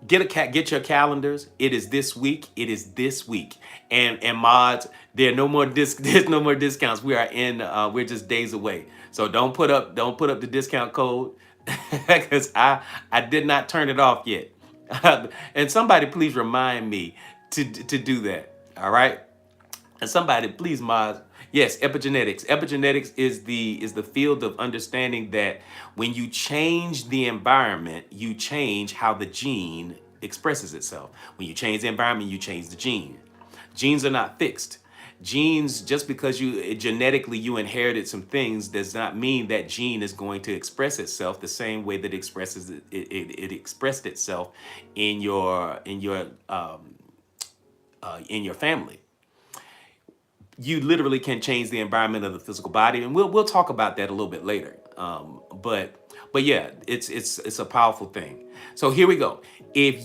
get your calendars. It is this week. And mods, there's no more discounts. We're just days away. So don't put up the discount code because I did not turn it off yet. And somebody please remind me to do that. All right. And somebody please, mods. Yes, epigenetics. Epigenetics is the field of understanding that when you change the environment, you change how the gene expresses itself. When you change the environment, you change the gene. Genes are not fixed. Genes, just because you genetically you inherited some things, does not mean that gene is going to express itself the same way that it expressed itself in your family. You literally can change the environment of the physical body, and we'll talk about that a little bit later. But yeah, it's a powerful thing. So here we go. If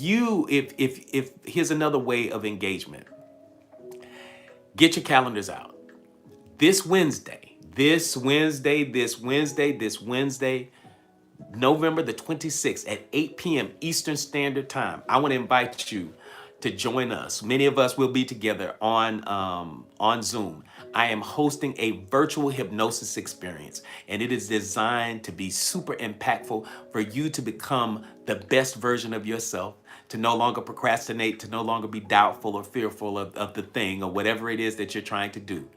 here's another way of engagement. Get your calendars out. This Wednesday, November the 26th at 8 p.m. Eastern Standard Time, I want to invite you to join us. Many of us will be together on Zoom. I am hosting a virtual hypnosis experience, and it is designed to be super impactful for you to become the best version of yourself, to no longer procrastinate, to no longer be doubtful or fearful of the thing or whatever it is that you're trying to do.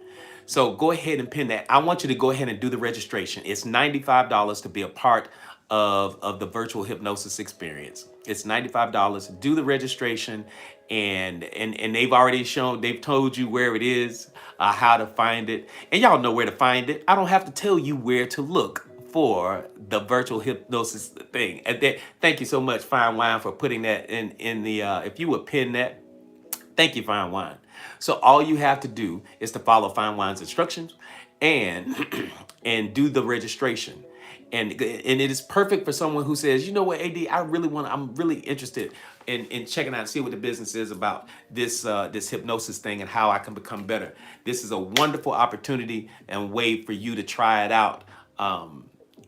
So go ahead and pin that. I want you to go ahead and do the registration. It's $95 to be a part of the virtual hypnosis experience. It's $95. Do the registration, and they've already shown, they've told you where it is, how to find it, and y'all know where to find it. I don't have to tell you where to look for the virtual hypnosis thing. And thank you so much, Fine Wine, for putting that in the. If you would pin that. Thank you, Fine Wine. So all you have to do is to follow Fine Wine's instructions and and do the registration. And it is perfect for someone who says, you know what, AD, I'm really interested in checking out and see what the business is about this hypnosis thing and how I can become better. This is a wonderful opportunity and way for you to try it out.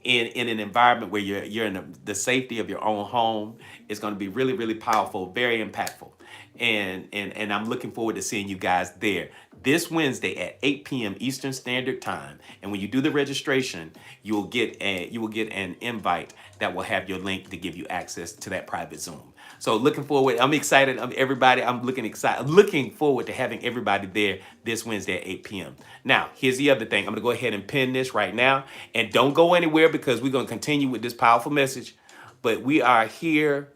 In an environment where you're in the safety of your own home. Is going to be really, really powerful, very impactful. And I'm looking forward to seeing you guys there this Wednesday at 8 p.m. Eastern Standard Time. And when you do the registration, you will get an invite that will have your link to give you access to that private Zoom. So looking forward, I'm excited. I'm looking forward to having everybody there this Wednesday at 8 p.m. Now, here's the other thing. I'm gonna go ahead and pin this right now, and don't go anywhere because we're gonna continue with this powerful message. But we are here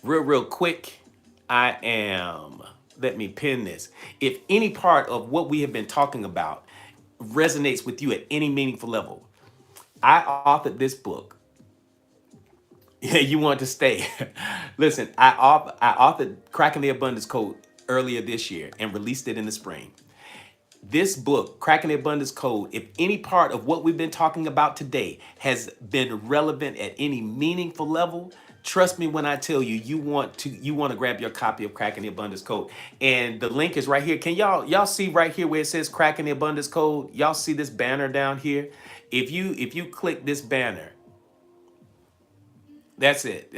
real quick. Let me pin this. If any part of what we have been talking about resonates with you at any meaningful level, I authored this book. Yeah, you want to stay. Listen, I authored Cracking the Abundance Code earlier this year and released it in the spring. This book, Cracking the Abundance Code, if any part of what we've been talking about today has been relevant at any meaningful level, trust me when I tell you, you want to grab your copy of Cracking the Abundance Code. And the link is right here. Can y'all see right here where it says Cracking the Abundance Code? Y'all see this banner down here? If you click this banner, that's it.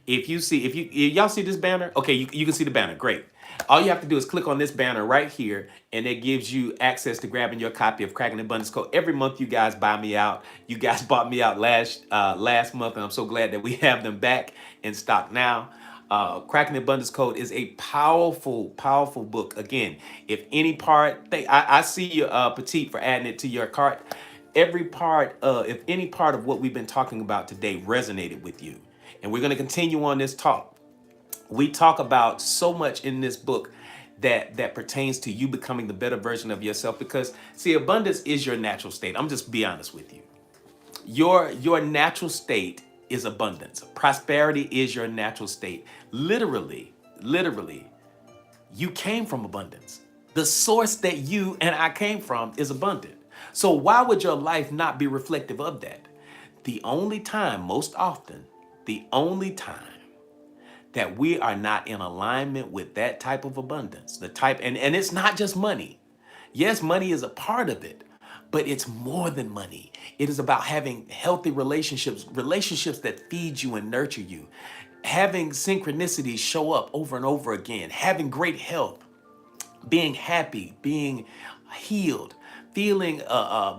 If y'all see this banner, okay, you can see the banner. Great. All you have to do is click on this banner right here, and it gives you access to grabbing your copy of Cracking the Abundance Code. Every month you guys buy me out. You guys bought me out last month, and I'm so glad that we have them back in stock now. Cracking the Abundance Code is a powerful, powerful book. Again, if any part, I see you, Petite, for adding it to your cart. If any part of what we've been talking about today resonated with you, and we're going to continue on this talk. We talk about so much in this book that pertains to you becoming the better version of yourself, because see, abundance is your natural state. I'm just be honest with you. Your natural state is abundance. Prosperity is your natural state. Literally, you came from abundance. The source that you and I came from is abundant. So why would your life not be reflective of that? Most often, the only time that we are not in alignment with that type of abundance, and it's not just money. Yes, money is a part of it, but it's more than money. It is about having healthy relationships that feed you and nurture you, having synchronicities show up over and over again, having great health, being happy, being healed, feeling,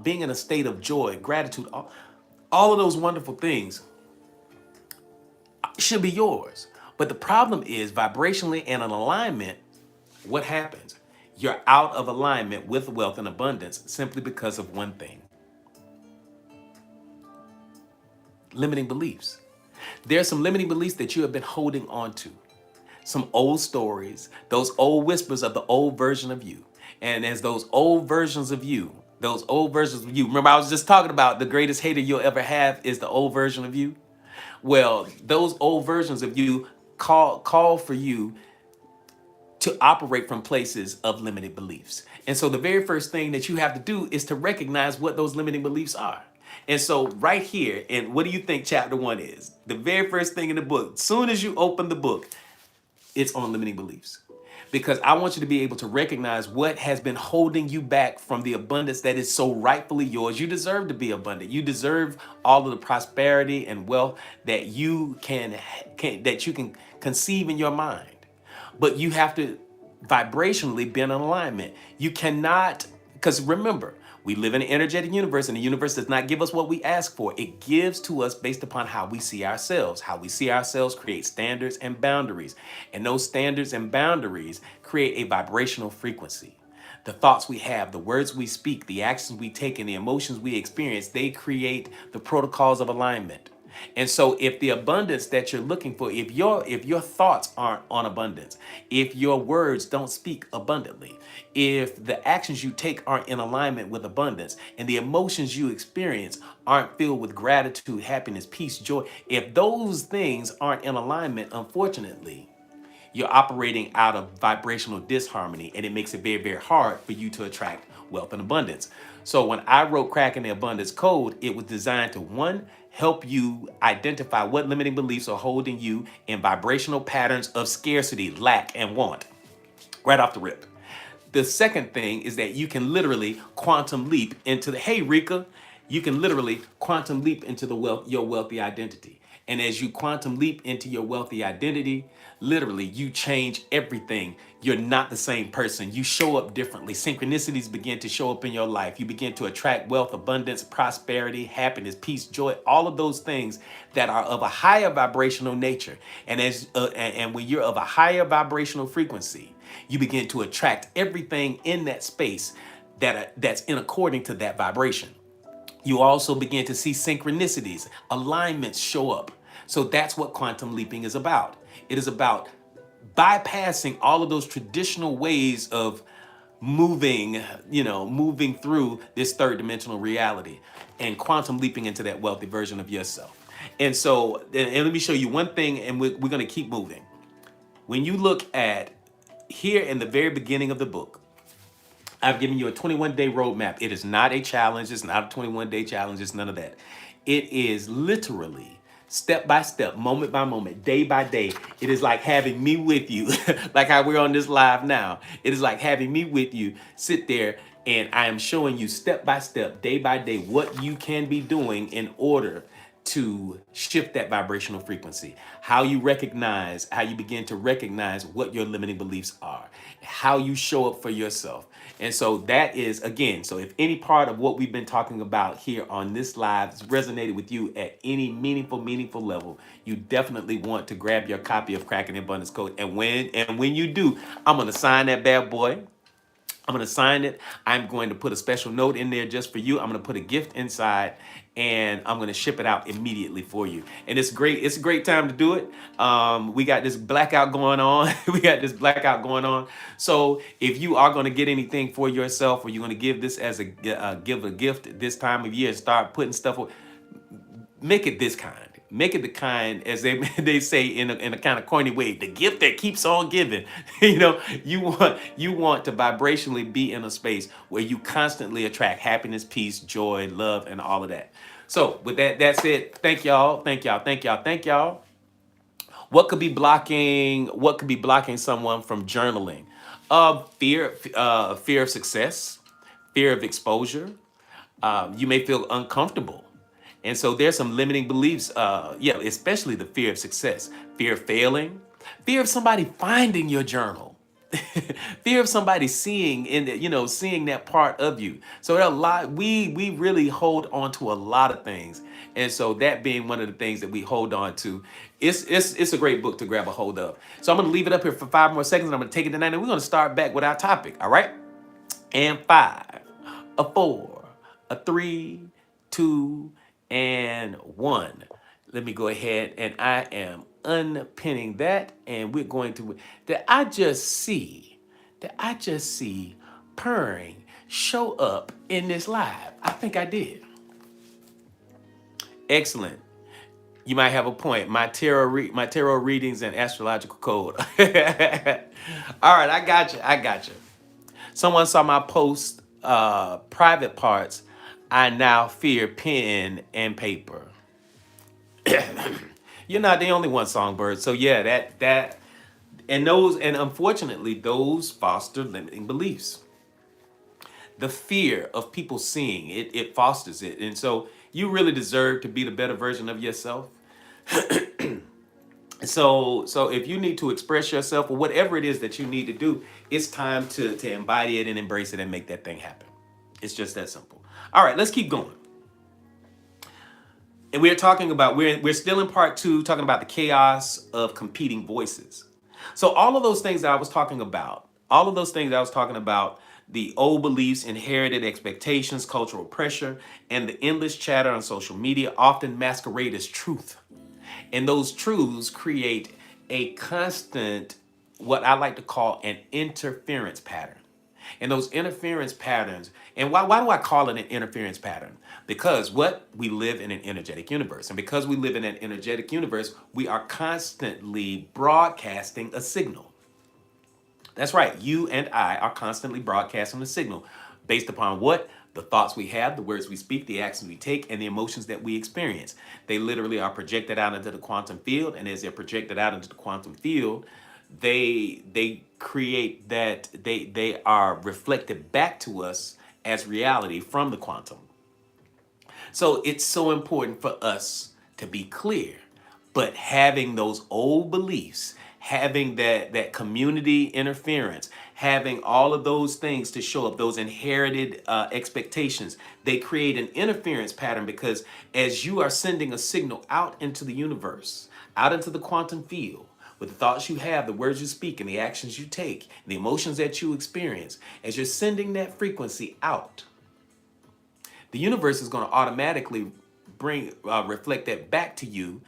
being in a state of joy, gratitude, all of those wonderful things should be yours. But the problem is, vibrationally and in alignment, what happens? You're out of alignment with wealth and abundance simply because of one thing: limiting beliefs. There are some limiting beliefs that you have been holding on to. Some old stories, those old whispers of the old version of you. And as those old versions of you, remember I was just talking about the greatest hater you'll ever have is the old version of you? Well, those old versions of you call for you to operate from places of limited beliefs. And so the very first thing that you have to do is to recognize what those limiting beliefs are. And so right here, and what do you think chapter 1 is? The very first thing in the book, as soon as you open the book, it's on limiting beliefs. because I want you to be able to recognize what has been holding you back from the abundance that is so rightfully yours. You deserve to be abundant. You deserve all of the prosperity and wealth that that you can conceive in your mind. But you have to vibrationally be in alignment. You cannot, because remember, we live in an energetic universe, and the universe does not give us what we ask for. It gives to us based upon how we see ourselves. How we see ourselves creates standards and boundaries. And those standards and boundaries create a vibrational frequency. The thoughts we have, the words we speak, the actions we take, and the emotions we experience, they create the protocols of alignment. And so if the abundance that you're looking for, if your thoughts aren't on abundance, if your words don't speak abundantly, if the actions you take aren't in alignment with abundance, and the emotions you experience aren't filled with gratitude, happiness, peace, joy, if those things aren't in alignment, unfortunately, you're operating out of vibrational disharmony, and it makes it very, very hard for you to attract wealth and abundance. So when I wrote Cracking the Abundance Code, it was designed to, one, help you identify what limiting beliefs are holding you in vibrational patterns of scarcity, lack, and want, right off the rip. The second thing is that you can literally quantum leap into hey Rika, you can literally quantum leap into your wealthy identity. And as you quantum leap into your wealthy identity, literally you change everything. You're not the same person. You show up differently. Synchronicities begin to show up in your life. You begin to attract wealth, abundance, prosperity, happiness, peace, joy, all of those things that are of a higher vibrational nature. And and when you're of a higher vibrational frequency, you begin to attract everything in that space that's in according to that vibration. You also begin to see synchronicities, alignments show up. So that's what quantum leaping is about. It is about bypassing all of those traditional ways of moving through this third dimensional reality and quantum leaping into that wealthy version of yourself. And so, and let me show you one thing, and we're going to keep moving. When you look at here in the very beginning of the book, I've given you a 21-day roadmap. It is not a challenge. It's not a 21-day challenge. It's none of that. It is literally step by step, moment by moment, day by day. It is like having me with you, like how we're on this live now. It is like having me with you, sit there, and I am showing you step by step, day by day, what you can be doing in order to shift that vibrational frequency. How you begin to recognize what your limiting beliefs are, how you show up for yourself. And so that is, again, so if any part of what we've been talking about here on this live has resonated with you at any meaningful level, you definitely want to grab your copy of Cracking the Abundance Code. And when you do, I'm going to sign that bad boy. I'm going to sign it. I'm going to put a special note in there just for you. I'm going to put a gift inside, and I'm going to ship it out immediately for you. And it's great. It's a great time to do it. We got this blackout going on. So if you are going to get anything for yourself, or you're going to give this as a gift this time of year and start putting stuff, make it this kind. Make it the kind, as they say in a kind of corny way, the gift that keeps on giving. You want to vibrationally be in a space where you constantly attract happiness, peace, joy, love, and all of that. So with that's it. Thank y'all. What could be blocking someone from journaling? Fear of success, fear of exposure. You may feel uncomfortable. And so there's some limiting beliefs, especially the fear of success, fear of failing, fear of somebody finding your journal, fear of somebody seeing that part of you. So there are a lot, we really hold on to a lot of things. And so that being one of the things that we hold on to, it's a great book to grab a hold of. So I'm going to leave it up here for 5 more seconds, and I'm going to take it tonight, and we're going to start back with our topic. All right. And 5, a 4, a 3, 2, and 1. Let me go ahead, and I am unpinning that, and we're going to that I just see purring show up in this live. I think I did. Excellent. You might have a point. My tarot readings and astrological code. All right, I got you. Someone saw my post, private parts. I now fear pen and paper. You're not the only one, Songbird. So yeah, that And unfortunately, those foster limiting beliefs. The fear of people seeing it, it fosters it. And so you really deserve to be the better version of yourself. So if you need to express yourself or whatever it is that you need to do, it's time to embody it and embrace it and make that thing happen. It's just that simple. All right, let's keep going. And we're talking about we're still in part 2 talking about the chaos of competing voices. So all of those things that I was talking about, all of those things I was talking about, the old beliefs, inherited expectations, cultural pressure, and the endless chatter on social media often masquerade as truth. And those truths create a constant, what I like to call an interference pattern. And those interference patterns, and why do I call it an interference pattern? Because what we live in an energetic universe. And because we live in an energetic universe, we are constantly broadcasting a signal. That's right. You and I are constantly broadcasting a signal based upon what? The thoughts we have, the words we speak, the actions we take, and the emotions that we experience. They literally are projected out into the quantum field. And as they're projected out into the quantum field, they create that they are reflected back to us as reality from the quantum. So it's so important for us to be clear, but having those old beliefs, having that community interference, having all of those things to show up, those inherited expectations, they create an interference pattern because as you are sending a signal out into the universe, out into the quantum field, with the thoughts you have, the words you speak, and the actions you take, the emotions that you experience, as you're sending that frequency out, the universe is going to automatically reflect that back to you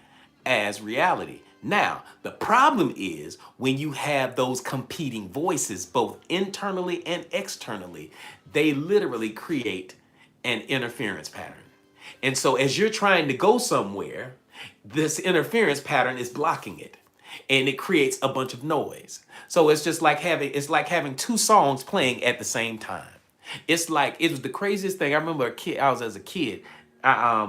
as reality. Now, the problem is when you have those competing voices, both internally and externally, they literally create an interference pattern. And so as you're trying to go somewhere, this interference pattern is blocking it. And it creates a bunch of noise. So it's like having two songs playing at the same time. It's like it was the craziest thing. I remember I was as a kid.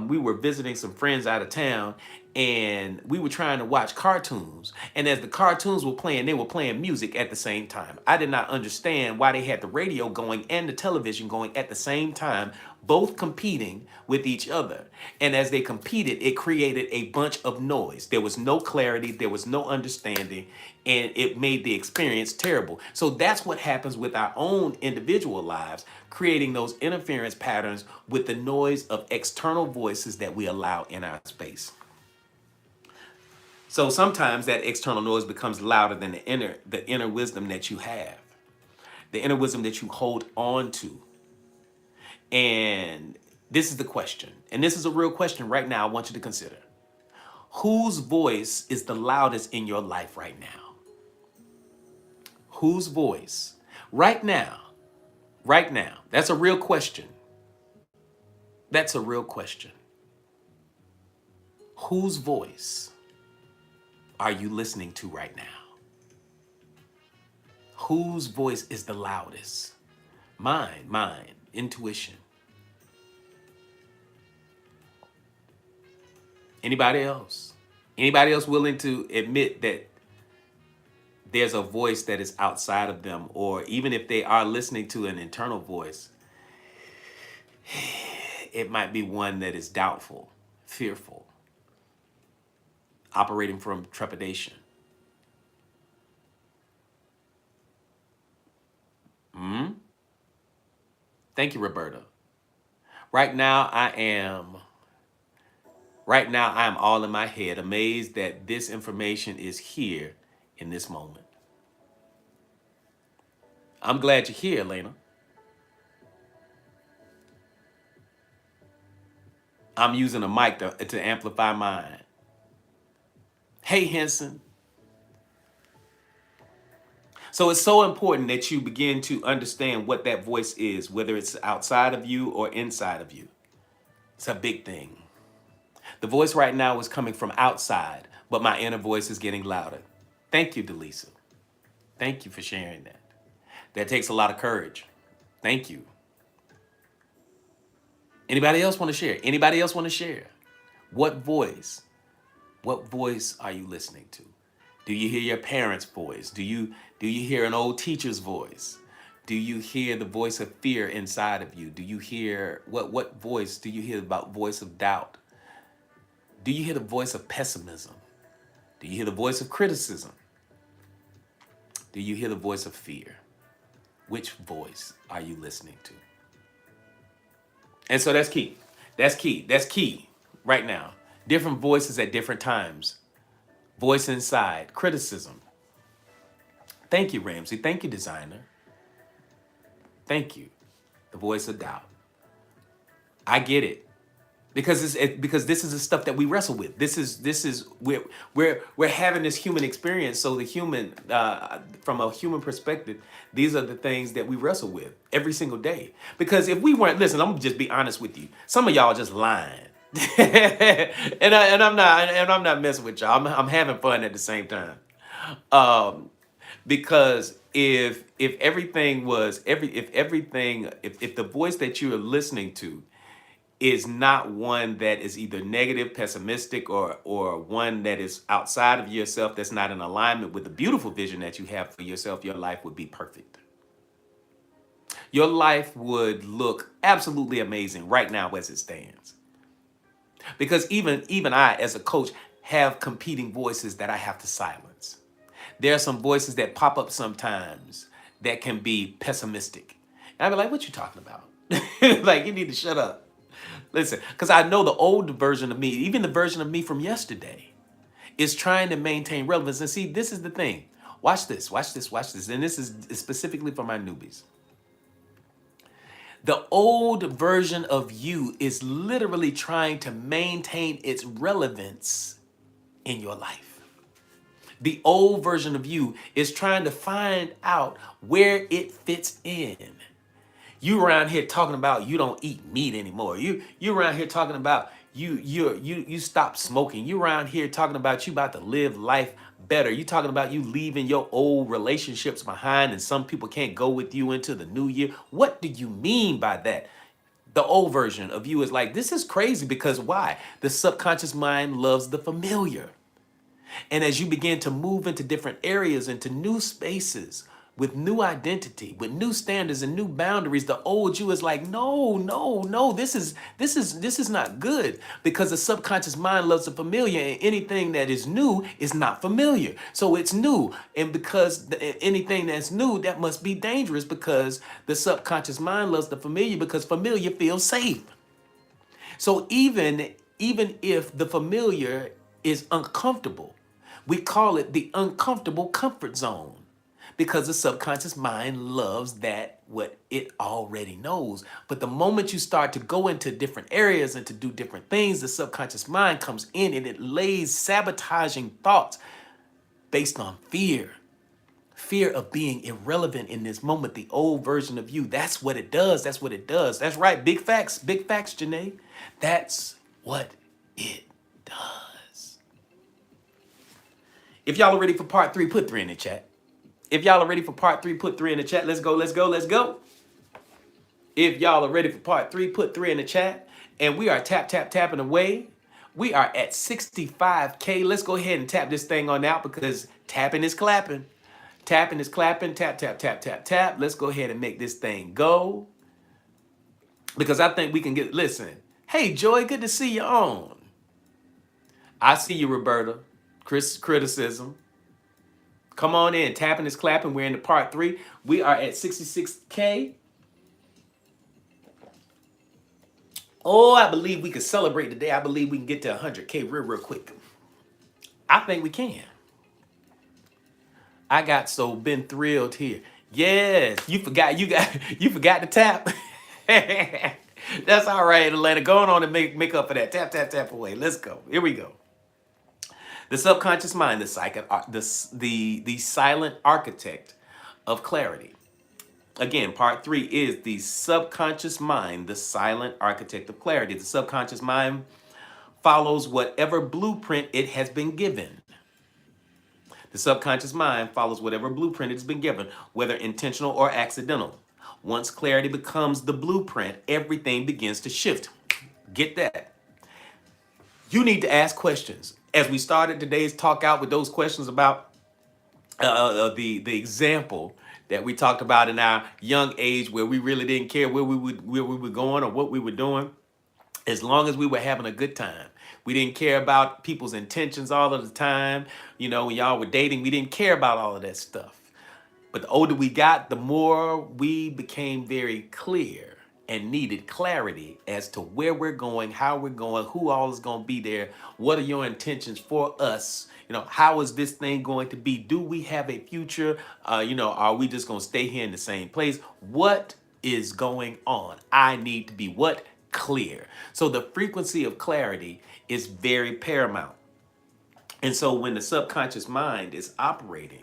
We were visiting some friends out of town, and we were trying to watch cartoons. And as the cartoons were playing, they were playing music at the same time. I did not understand why they had the radio going and the television going at the same time, both competing with each other. And as they competed, it created a bunch of noise. There was no clarity, there was no understanding, and it made the experience terrible. So that's what happens with our own individual lives, creating those interference patterns with the noise of external voices that we allow in our space. So sometimes that external noise becomes louder than the inner wisdom that you have, the inner wisdom that you hold on to. And this is the question, and this is a real question right now I want you to consider. Whose voice is the loudest in your life right now? Whose voice? Right now, right now. That's a real question. That's a real question. Whose voice are you listening to right now? Whose voice is the loudest? Mine, intuition. Anybody else? Anybody else willing to admit that there's a voice that is outside of them, or even if they are listening to an internal voice, it might be one that is doubtful, fearful, operating from trepidation. Hmm? Thank you, Roberta. Right now, I am all in my head, amazed that this information is here in this moment. I'm glad you're here, Elena. I'm using a mic to amplify mine. Hey, Henson. So it's so important that you begin to understand what that voice is, whether it's outside of you or inside of you. It's a big thing. The voice right now is coming from outside, but my inner voice is getting louder. Thank you, Delisa. Thank you for sharing that. That takes a lot of courage. Thank you. Anybody else want to share? Anybody else want to share? What voice? What voice are you listening to? Do you hear your parents' voice? Do you hear an old teacher's voice? Do you hear the voice of fear inside of you? Do you hear what voice do you hear about voice of doubt? Do you hear the voice of pessimism? Do you hear the voice of criticism? Do you hear the voice of fear? Which voice are you listening to? And so that's key. That's key. That's key right now. Different voices at different times. Voice inside, criticism. Thank you, Ramsey. Thank you, designer. Thank you. The voice of doubt. I get it. Because this is the stuff that we wrestle with. This is we're having this human experience. So the human from a human perspective, these are the things that we wrestle with every single day. Because if we weren't, listen, I'm gonna just be honest with you. Some of y'all are just lying. I'm not messing with y'all. I'm having fun at the same time. Because if everything was if the voice that you are listening to is not one that is either negative, pessimistic, or one that is outside of yourself, that's not in alignment with the beautiful vision that you have for yourself, your life would be perfect. Your life would look absolutely amazing right now as it stands. Because even I, as a coach, have competing voices that I have to silence. There are some voices that pop up sometimes that can be pessimistic. And I'll be like, what you talking about? Like, you need to shut up. Listen, because I know the old version of me, even the version of me from yesterday, is trying to maintain relevance. And see, this is the thing. Watch this, watch this, watch this. And this is specifically for my newbies. The old version of you is literally trying to maintain its relevance in your life. The old version of you is trying to find out where it fits in. You around here talking about you don't eat meat anymore. You around here talking about you stop smoking. You around here talking about you about to live life better. You talking about you leaving your old relationships behind and some people can't go with you into the new year. What do you mean by that? The old version of you is like, this is crazy because why? The subconscious mind loves the familiar. And as you begin to move into different areas, into new spaces, with new identity, with new standards and new boundaries, the old you is like, no, this is not good, because the subconscious mind loves the familiar, and anything that is new is not familiar. So it's new. And because anything that's new, that must be dangerous, because the subconscious mind loves the familiar, because familiar feels safe. So even if the familiar is uncomfortable, we call it the uncomfortable comfort zone, because the subconscious mind loves that what it already knows. But the moment you start to go into different areas and to do different things, the subconscious mind comes in and it lays sabotaging thoughts based on fear. Fear of being irrelevant in this moment, the old version of you. That's what it does. That's what it does. That's right. Big facts, Janae. That's what it does. If y'all are ready for part 3, put 3 in the chat. If y'all are ready for part 3, put 3 in the chat. Let's go, let's go, let's go. If y'all are ready for part 3, put 3 in the chat. And we are tapping away. We are at 65K. Let's go ahead and tap this thing on out, because tapping is clapping. Tapping is clapping. Tap, tap, tap, tap, tap. Let's go ahead and make this thing go, because I think we can get, listen. Hey, Joy, good to see you on. I see you, Roberta. Criticism. Come on in. Tapping is clapping. We're into part 3. We are at 66K. Oh, I believe we can celebrate today. I believe we can get to 100K real quick. I think we can. I got so been thrilled here. Yes, you forgot to tap. That's all right, Atlanta. Going on and make up for that. Tap, tap, tap away. Let's go. Here we go. The subconscious mind, the silent architect of clarity. Again, part 3 is the subconscious mind, the silent architect of clarity. The subconscious mind follows whatever blueprint it has been given. The subconscious mind follows whatever blueprint it's been given, whether intentional or accidental. Once clarity becomes the blueprint, everything begins to shift. Get that. You need to ask questions. As we started today's talk out with those questions about the example that we talked about in our young age, where we really didn't care where we were going or what we were doing, as long as we were having a good time. We didn't care about people's intentions all of the time. You know, when y'all were dating, we didn't care about all of that stuff. But the older we got, the more we became very clear and needed clarity as to where we're going, how we're going, who all is going to be there, what are your intentions for us? You know, how is this thing going to be? Do we have a future? Are we just going to stay here in the same place? What is going on? I need to be what? Clear. So the frequency of clarity is very paramount. And so when the subconscious mind is operating,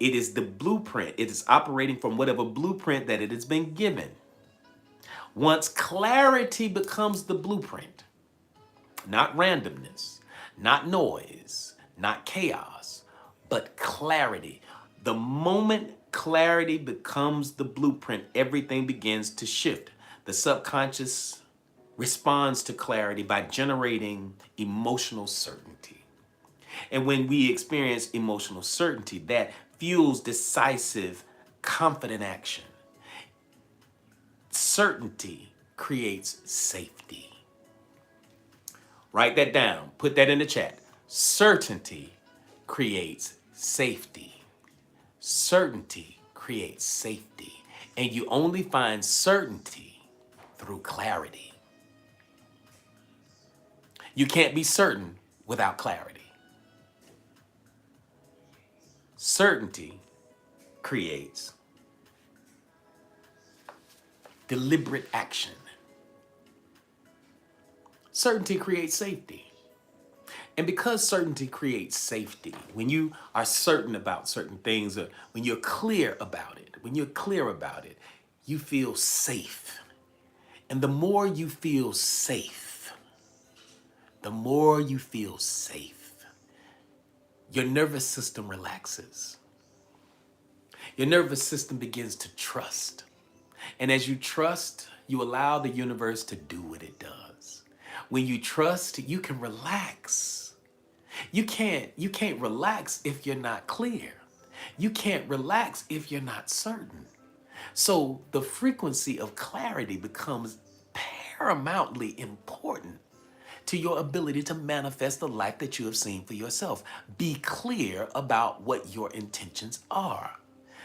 it is the blueprint. It is operating from whatever blueprint that it has been given. Once clarity becomes the blueprint, not randomness, not noise, not chaos, but clarity. The moment clarity becomes the blueprint, everything begins to shift. The subconscious responds to clarity by generating emotional certainty. And when we experience emotional certainty, that fuels decisive, confident action. Certainty creates safety. Write that down. Put that in the chat. Certainty creates safety. Certainty creates safety. And you only find certainty through clarity. You can't be certain without clarity. Certainty creates deliberate action. Certainty creates safety. And because certainty creates safety, when you are certain about certain things, or when you're clear about it, you feel safe. And the more you feel safe, your nervous system relaxes. Your nervous system begins to trust. And as you trust, you allow the universe to do what it does. When you trust, you can relax. You can't relax if you're not clear. You can't relax if you're not certain. So the frequency of clarity becomes paramountly important to your ability to manifest the life that you have seen for yourself. Be clear about what your intentions are.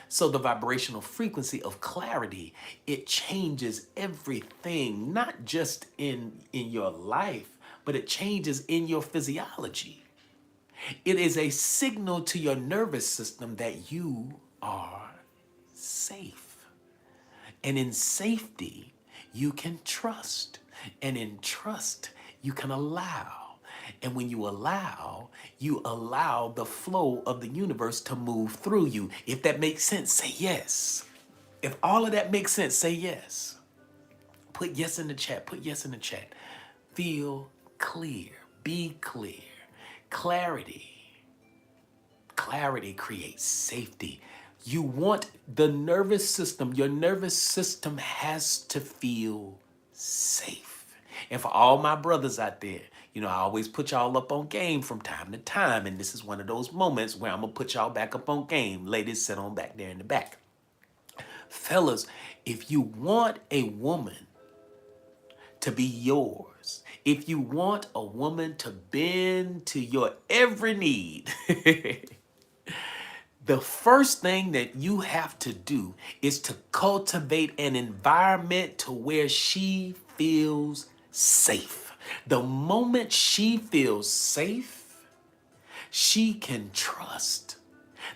So the vibrational frequency of clarity, it changes everything, not just in your life, but it changes in your physiology. It is a signal to your nervous system that you are safe. And in safety, you can trust. And in trust, you can allow. And when you allow the flow of the universe to move through you. If that makes sense, say yes. If all of that makes sense, say yes. Put yes in the chat. Put yes in the chat. Feel clear. Be clear. Clarity. Clarity creates safety. You want the nervous system, your nervous system has to feel safe. And for all my brothers out there, I always put y'all up on game from time to time. And this is one of those moments where I'm going to put y'all back up on game. Ladies, sit on back there in the back. Fellas, if you want a woman to be yours, if you want a woman to bend to your every need, the first thing that you have to do is to cultivate an environment to where she feels safe. The moment she feels safe, she can trust.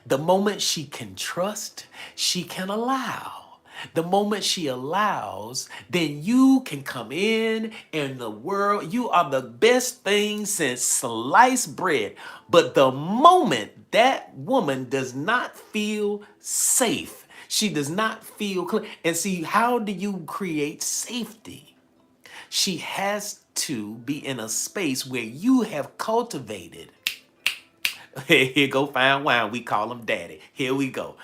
The moment she can trust, she can allow. The moment she allows, then you can come in the world. You are the best thing since sliced bread. But the moment that woman does not feel safe, she does not feel clear. And see, how do you create safety? She has to be in a space where you have cultivated. Here go fine wine. We call him daddy. Here we go.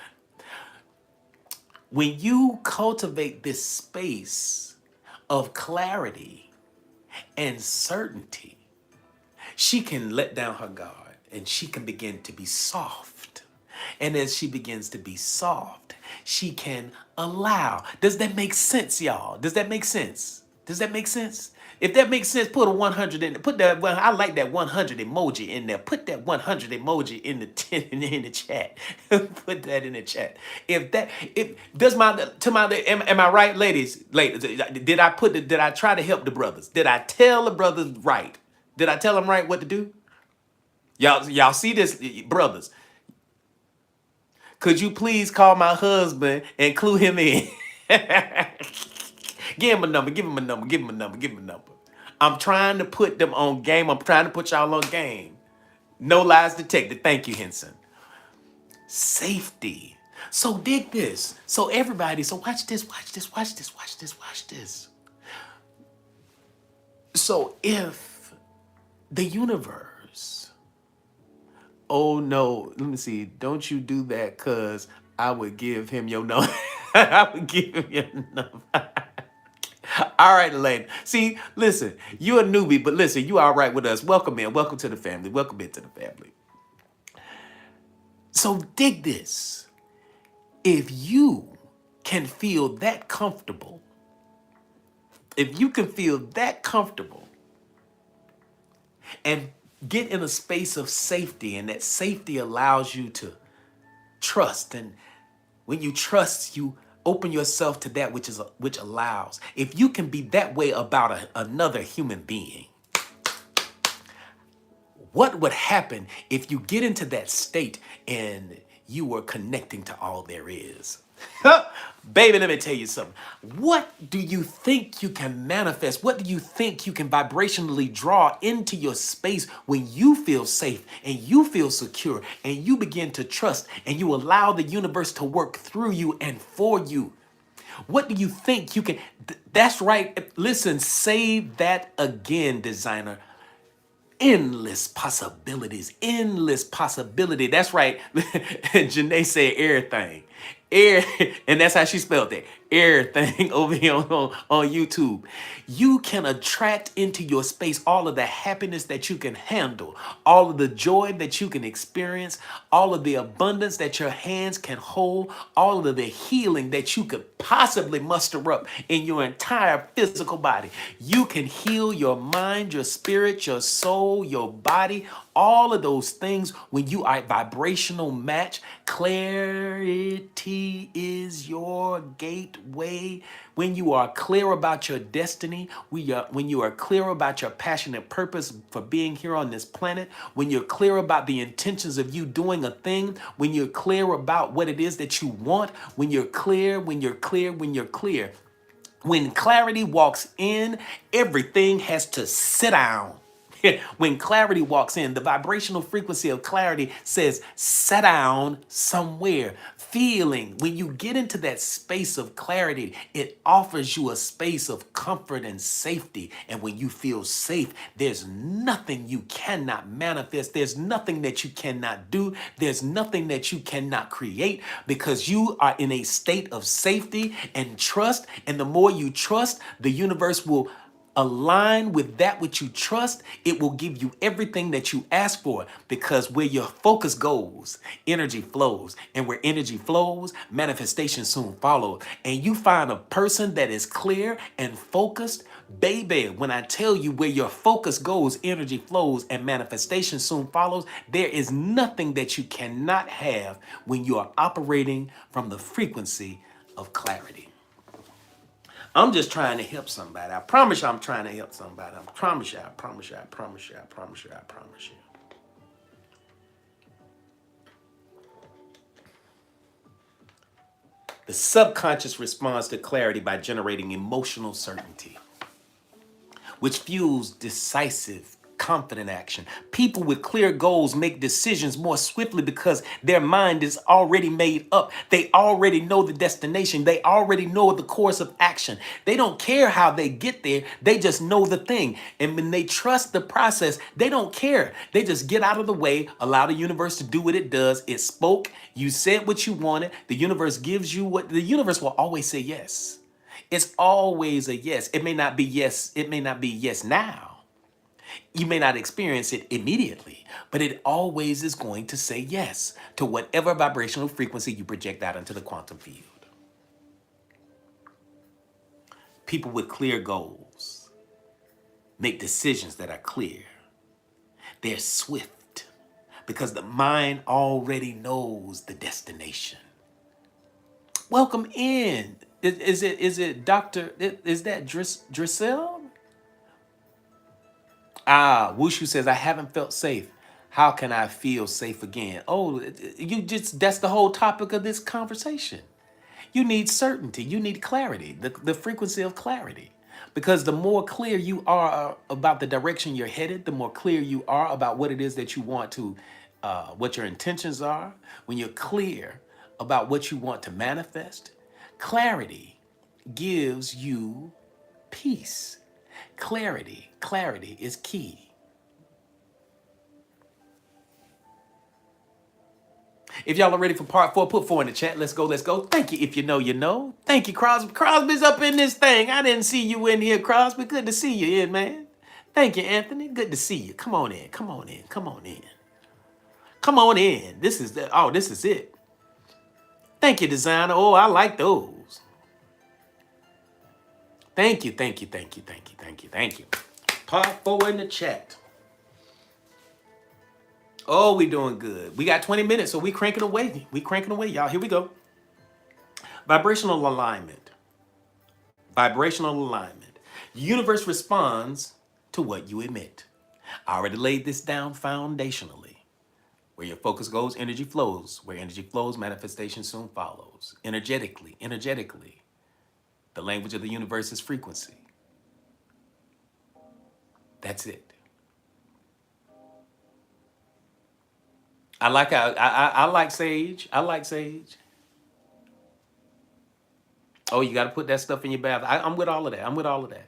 When you cultivate this space of clarity and certainty, she can let down her guard and she can begin to be soft. And as she begins to be soft, she can allow. Does that make sense, y'all? Does that make sense? Does that make sense? If that makes sense, put a 100 in. Put that. Well, I like that 100 emoji in there. Put that 100 emoji in the in the chat. Put that in the chat. If does my to my am I right, ladies? Ladies, did I try to help the brothers? Did I tell the brothers right? Did I tell them right what to do? Y'all see this, brothers? Could you please call my husband and clue him in? Give him a number, give him a number, give him a number, give him a number. I'm trying to put them on game. I'm trying to put y'all on game. No lies detected. Thank you, Henson. Safety. So dig this. So everybody, so watch this, watch this, watch this, watch this, watch this. So if the universe, oh no, let me see, don't you do that because I would give him your number. I would give him your number. All right, Elaine. See, listen, you a newbie, but listen, you all right with us. Welcome in. Welcome to the family. Welcome into the family. So dig this. If you can feel that comfortable, if you can feel that comfortable and get in a space of safety, and that safety allows you to trust, and when you trust, you open yourself to that which allows. If you can be that way about another human being, what would happen if you get into that state and you were connecting to all there is? Baby, let me tell you something. What do you think you can manifest? What do you think you can vibrationally draw into your space when you feel safe and you feel secure and you begin to trust and you allow the universe to work through you and for you? What do you think you can? That's right. Listen, say that again, designer. Endless possibilities, endless possibility. That's right. Janae said everything. And that's how she spelled it. Everything over here on YouTube. You can attract into your space all of the happiness that you can handle, all of the joy that you can experience, all of the abundance that your hands can hold, all of the healing that you could possibly muster up in your entire physical body. You can heal your mind, your spirit, your soul, your body, all of those things when you are a vibrational match. Clarity is your gateway. When you are clear about your destiny, when you are clear about your passionate purpose for being here on this planet, when you're clear about the intentions of you doing a thing, when you're clear about what it is that you want, when you're clear, when you're clear, when you're clear. When clarity walks in, everything has to sit down. When clarity walks in, the vibrational frequency of clarity says, sit down somewhere. Feeling, when you get into that space of clarity, it offers you a space of comfort and safety. And when you feel safe, there's nothing you cannot manifest. There's nothing that you cannot do. There's nothing that you cannot create because you are in a state of safety and trust. And the more you trust, the universe will align with that which you trust. It will give you everything that you ask for, because where your focus goes, energy flows, and where energy flows, manifestation soon follows. And you find a person that is clear and focused. Baby, when I tell you where your focus goes, energy flows and manifestation soon follows. There is nothing that you cannot have when you are operating from the frequency of clarity. I'm just trying to help somebody. I promise you I'm trying to help somebody. I promise you, I promise you, I promise you, I promise you, I promise you. The subconscious responds to clarity by generating emotional certainty, which fuels decisive, confident action. People with clear goals make decisions more swiftly because their mind is already made up. They already know the destination. They already know the course of action. They don't care how they get there. They just know the thing. And when they trust the process, they don't care. They just get out of the way, allow the universe to do what it does. It spoke. You said what you wanted. The universe gives you what the universe will always say yes. It's always a yes. It may not be yes. It may not be yes now. You may not experience it immediately, but it always is going to say yes to whatever vibrational frequency you project out into the quantum field. People with clear goals make decisions that are clear. They're swift because the mind already knows the destination. Welcome in. Is it Dr. Is that Drissel? Wushu says, I haven't felt safe. How can I feel safe again? Oh, that's the whole topic of this conversation. You need certainty. You need clarity, the frequency of clarity. Because the more clear you are about the direction you're headed, the more clear you are about what it is that you want to, what your intentions are. When you're clear about what you want to manifest, clarity gives you peace. Clarity is key. If y'all are ready for part 4, put 4 in the chat. Let's go. Thank you. If you know, you know. Thank you, Crosby. Crosby's up in this thing. I didn't see you in here, Crosby. Good to see you in, man. Thank you, Anthony. Good to see you. Come on in. Come on in. Come on in. Come on in. This is it. Thank you, designer. Oh, I like those. Thank you. Part 4 in the chat. Oh, we doing good. We got 20 minutes, so we cranking away. Y'all. Here we go. Vibrational alignment. The universe responds to what you emit. I already laid this down foundationally. Where your focus goes, energy flows. Where energy flows, manifestation soon follows. Energetically. The language of the universe is frequency. That's it. I like sage. Oh, you got to put that stuff in your bath. I'm with all of that.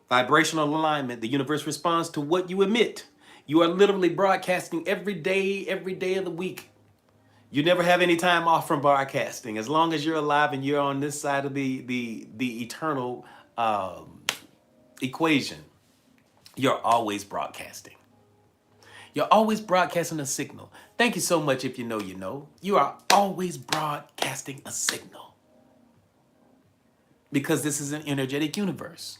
Vibrational alignment. The universe responds to what you emit. You are literally broadcasting every day of the week. You never have any time off from broadcasting. As long as you're alive and you're on this side of the eternal equation, you're always broadcasting. You're always broadcasting a signal. Thank you so much. If you know, you know. You are always broadcasting a signal. Because this is an energetic universe.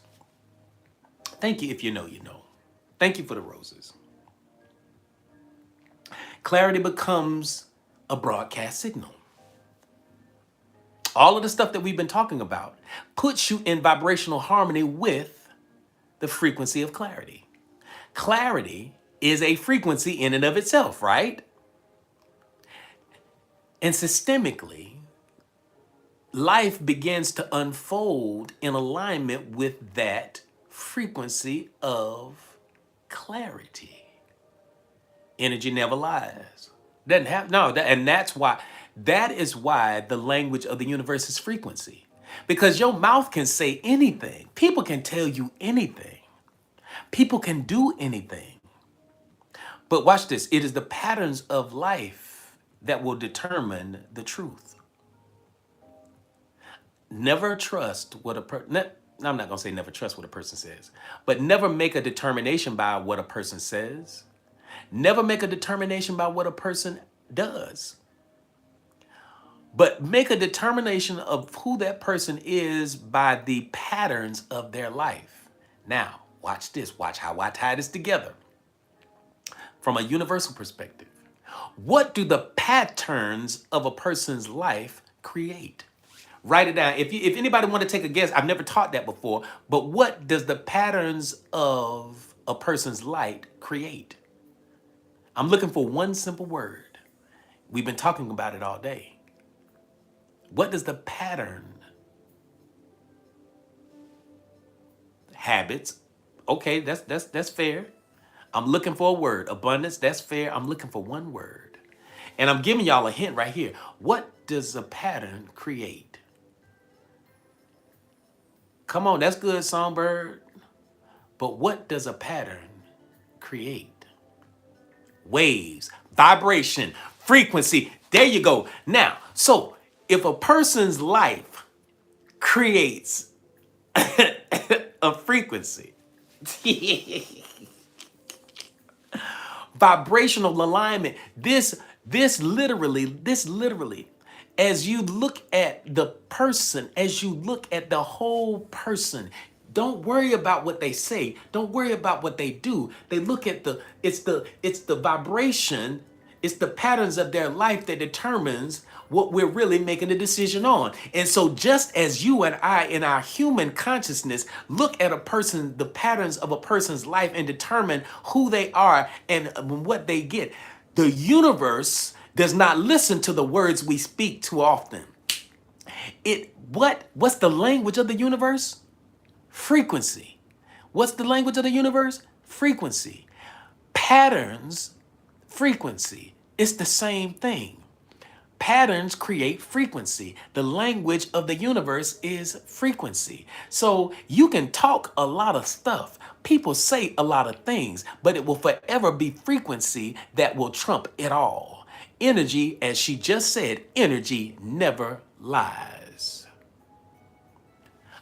Thank you. If you know, you know. Thank you for the roses. Clarity becomes a broadcast signal. All of the stuff that we've been talking about puts you in vibrational harmony with the frequency of clarity. Clarity is a frequency in and of itself, right? And systemically, life begins to unfold in alignment with that frequency of clarity. Energy never lies. Doesn't have and that is why the language of the universe is frequency. Because your mouth can say anything. People can tell you anything. People can do anything. But watch this. It is the patterns of life that will determine the truth. Never trust what a person... I'm not going to say never trust what a person says. But never make a determination by what a person says. Never make a determination by what a person does. But make a determination of who that person is by the patterns of their life. Now, watch this. Watch how I tie this together. From a universal perspective, what do the patterns of a person's life create? Write it down. If anybody want to take a guess, I've never taught that before, but what does the patterns of a person's light create? I'm looking for one simple word. We've been talking about it all day. What does the pattern? Habits. Okay, that's fair. I'm looking for a word. Abundance, that's fair. I'm looking for one word. And I'm giving y'all a hint right here. What does a pattern create? Come on, that's good, Songbird. But what does a pattern create? Waves, vibration, frequency. There you go. Now, so if a person's life creates a frequency, Vibrational alignment. This literally, as you look at the person, as you look at the whole person, don't worry about what they say. Don't worry about what they do. They look at it's the vibration, it's the patterns of their life that determines what we're really making a decision on. And so just as you and I in our human consciousness look at a person, the patterns of a person's life and determine who they are and what they get, the universe does not listen to the words we speak too often. What's the language of the universe? Frequency. What's the language of the universe? Frequency. Patterns, frequency. It's the same thing. Patterns create frequency. The language of the universe is frequency. So you can talk a lot of stuff. People say a lot of things, but it will forever be frequency that will trump it all. Energy, as she just said, energy never lies.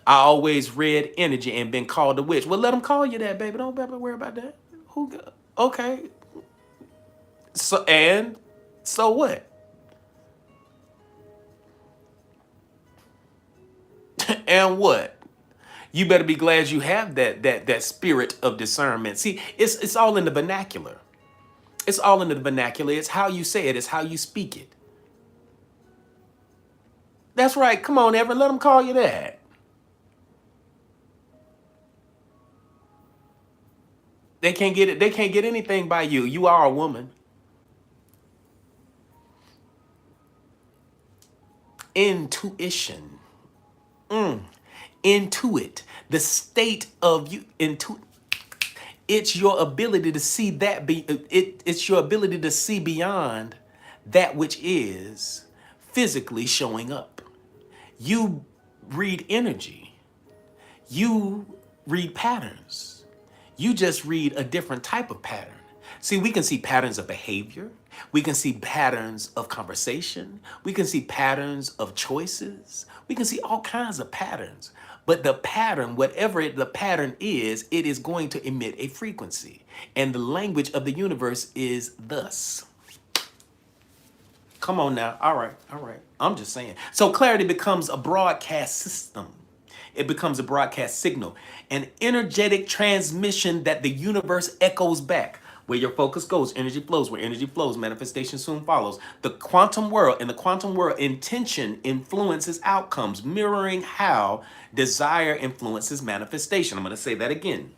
I always read energy and been called a witch. Well, let them call you that, baby. Don't worry about that. Okay. So what? And what? You better be glad you have that spirit of discernment. See, it's all in the vernacular. It's all in the vernacular. It's how you say it. It's how you speak it. That's right. Come on, Everett. Let them call you that. They can't get it. They can't get anything by you. You are a woman. Intuition. Intuit. The state of you. It's your ability to see it's your ability to see beyond that which is physically showing up. You read energy. You read patterns. You just read a different type of pattern. See, we can see patterns of behavior. We can see patterns of conversation. We can see patterns of choices. We can see all kinds of patterns. But the pattern, whatever the pattern is, it is going to emit a frequency. And the language of the universe is thus. Come on now. All right. I'm just saying. So clarity becomes a broadcast system. It becomes a broadcast signal, an energetic transmission that the universe echoes back. Where your focus goes, energy flows. Where energy flows, manifestation soon follows. In the quantum world, intention influences outcomes, mirroring how desire influences manifestation. I'm going to say that again.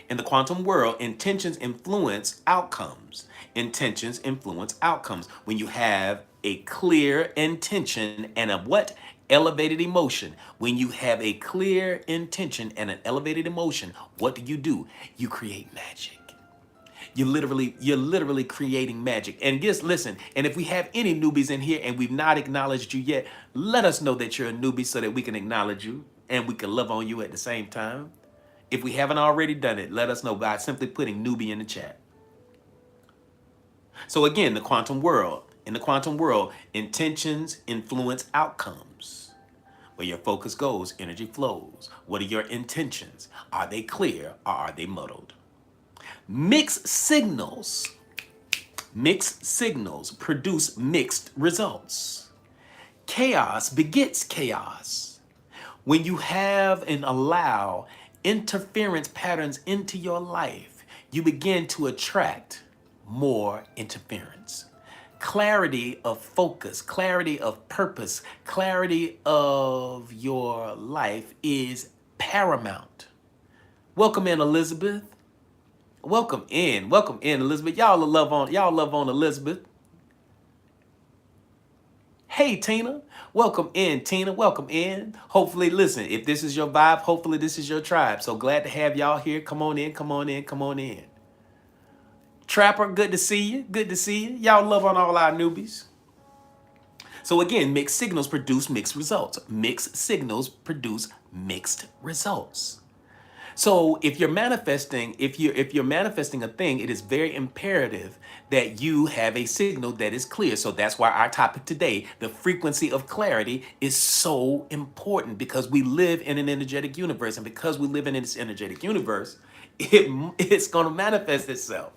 In the quantum world, intentions influence outcomes. Intentions influence outcomes. When you have a clear intention and a what? Elevated emotion. When you have a clear intention and an elevated emotion, what do? You create magic. You're literally creating magic. And just listen, and if we have any newbies in here and we've not acknowledged you yet, let us know that you're a newbie so that we can acknowledge you and we can love on you at the same time. If we haven't already done it, let us know by simply putting newbie in the chat. So again, in the quantum world, intentions influence outcomes. Where your focus goes, energy flows. What are your intentions? Are they clear or are they muddled? Mixed signals produce mixed results. Chaos begets chaos. When you have and allow interference patterns into your life, you begin to attract more interference. Clarity of focus, clarity of purpose, clarity of your life is paramount. Welcome in, Elizabeth. Welcome in, Elizabeth. Y'all love on Elizabeth. Hey, Tina. Welcome in, Tina. Welcome in. Hopefully, listen, if this is your vibe, hopefully this is your tribe. So glad to have y'all here. Come on in. Trapper, good to see you. Y'all love on all our newbies. So again, mixed signals produce mixed results. Mixed signals produce mixed results. So if you're manifesting, if you're manifesting a thing, it is very imperative that you have a signal that is clear. So that's why our topic today, the frequency of clarity, is so important, because we live in an energetic universe, and because we live in this energetic universe, it's going to manifest itself.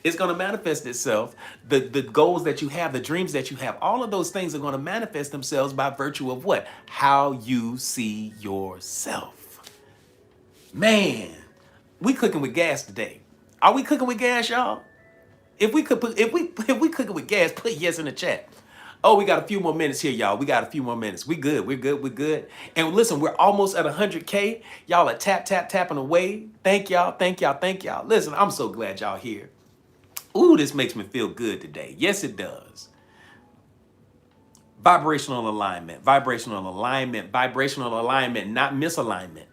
It's going to manifest itself. The goals that you have, the dreams that you have, all of those things are going to manifest themselves by virtue of what? How you see yourself. Man, we cooking with gas today. Are we cooking with gas, y'all? If we could put, if we cooking with gas, put yes in the chat. Oh, we got a few more minutes here, y'all. We got a few more minutes. We good. We're good. We're good. And listen, we're almost at 100K. Y'all are tapping away. Thank y'all. Thank y'all. Thank y'all. Listen, I'm so glad y'all here. Ooh, this makes me feel good today. Yes, it does. Vibrational alignment, vibrational alignment, vibrational alignment, not misalignment.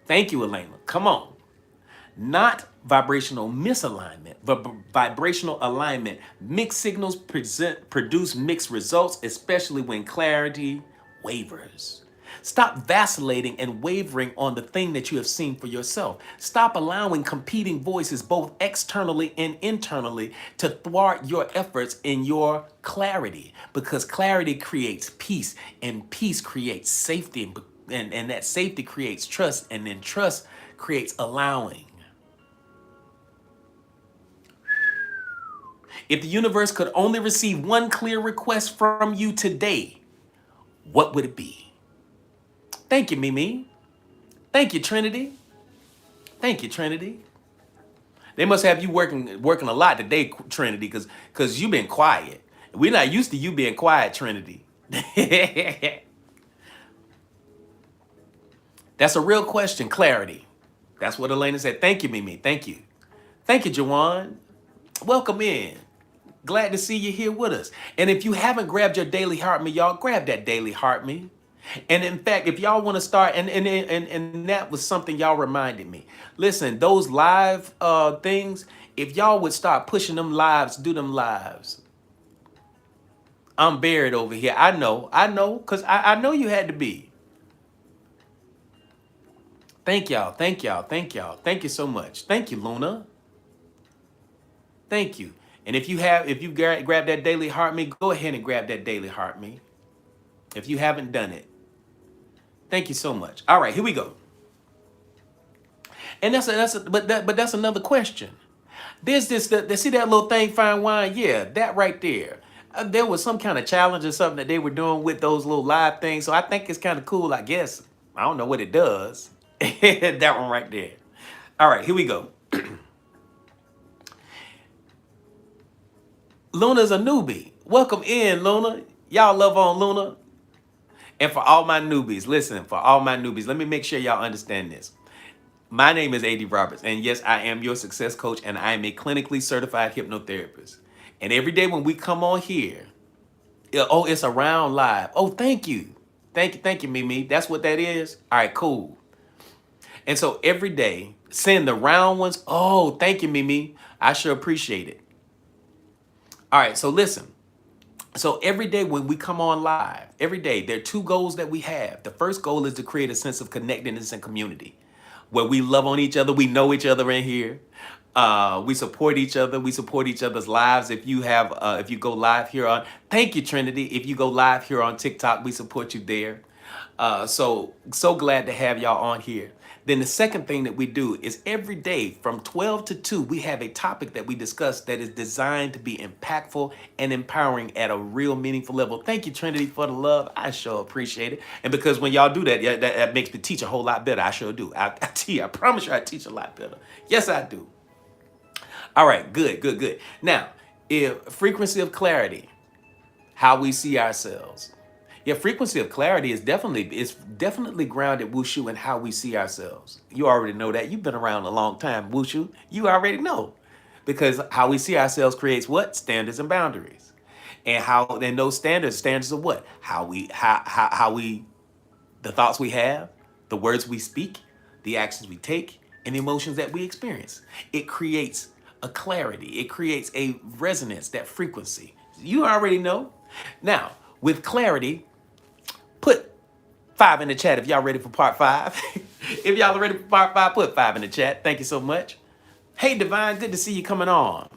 Thank you, Elena. Come on. Not vibrational misalignment, but vibrational alignment. Mixed signals produce mixed results, especially when clarity wavers. Stop vacillating and wavering on the thing that you have seen for yourself. Stop allowing competing voices, both externally and internally, to thwart your efforts in your clarity, because clarity creates peace, and peace creates safety, and that safety creates trust, and then trust creates allowing. If the universe could only receive one clear request from you today, what would it be? Thank you, Mimi. Thank you, Trinity. Thank you, Trinity. They must have you working a lot today, Trinity, because you've been quiet. We're not used to you being quiet, Trinity. That's a real question, clarity. That's what Elena said. Thank you, Mimi. Thank you. Thank you, Jawan. Welcome in. Glad to see you here with us. And if you haven't grabbed your Daily Heart Me, y'all, grab that Daily Heart Me. And in fact, if y'all want to start, and that was something y'all reminded me. Listen, those live things, if y'all would start pushing them lives, do them lives. I'm buried over here. I know, because I know you had to be. Thank y'all, thank y'all, thank y'all. Thank you so much. Thank you, Luna. Thank you. And if you grab that Daily Heart Me, go ahead and grab that Daily Heart Me. If you haven't done it. Thank you so much. All right, here we go. And but that's another question. There's see that little thing, fine wine? Yeah, that right there. There was some kind of challenge or something that they were doing with those little live things. So I think it's kind of cool, I guess. I don't know what it does. That one right there. All right, here we go. Luna's a newbie. Welcome in, Luna. Y'all love on Luna. And for all my newbies, listen, for all my newbies, let me make sure y'all understand this. My name is A.D. Roberts, and yes, I am your success coach, and I am a clinically certified hypnotherapist. And every day when we come on here, it's a round live. Oh, thank you. Thank you, Mimi. That's what that is? All right, cool. And so every day, send the round ones. Oh, thank you, Mimi. I sure appreciate it. All right, so listen. So every day when we come on live, every day, there are two goals that we have. The first goal is to create a sense of connectedness and community, where we love on each other. We know each other in here. We support each other. We support each other's lives. If you go live here on, thank you, Trinity. If you go live here on TikTok, we support you there. So glad to have y'all on here. Then the second thing that we do is every day from 12 to 2, we have a topic that we discuss that is designed to be impactful and empowering at a real meaningful level. Thank you, Trinity, for the love. I sure appreciate it. And because when y'all do that, that makes me teach a whole lot better. I sure do. I promise you I teach a lot better. Yes, I do. All right, good. Now, frequency of clarity, how we see ourselves. Yeah, frequency of clarity is definitely grounded, Wushu, in how we see ourselves. You already know that. You've been around a long time, Wushu. You already know. Because how we see ourselves creates what? Standards and boundaries. And those standards of what? How we, the thoughts we have, the words we speak, the actions we take, and the emotions that we experience. It creates a clarity. It creates a resonance, that frequency. You already know. Now, with clarity, put 5 in the chat if y'all ready for part 5. If y'all are ready for part 5, put 5 in the chat. Thank you so much. Hey, Divine, good to see you coming on.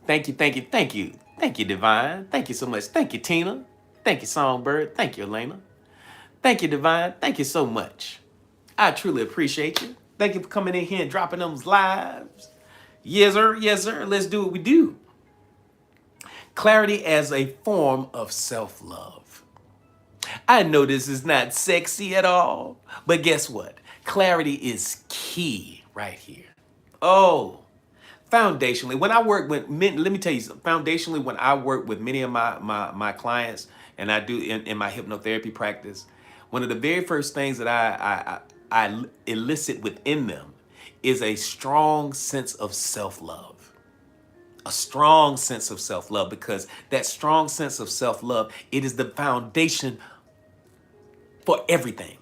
Thank you, thank you, thank you. Thank you, Divine. Thank you so much. Thank you, Tina. Thank you, Songbird. Thank you, Elena. Thank you, Divine. Thank you so much. I truly appreciate you. Thank you for coming in here and dropping those lives. Yes, sir. Yes, sir. Let's do what we do. Clarity as a form of self-love. I know this is not sexy at all, but guess what? Clarity is key right here. Oh, foundationally, when I work with men, let me tell you something. Foundationally, when I work with many of my clients, and I do in my hypnotherapy practice, one of the very first things that I elicit within them is a strong sense of self-love. A strong sense of self-love, because that strong sense of self-love, it is the foundation for everything.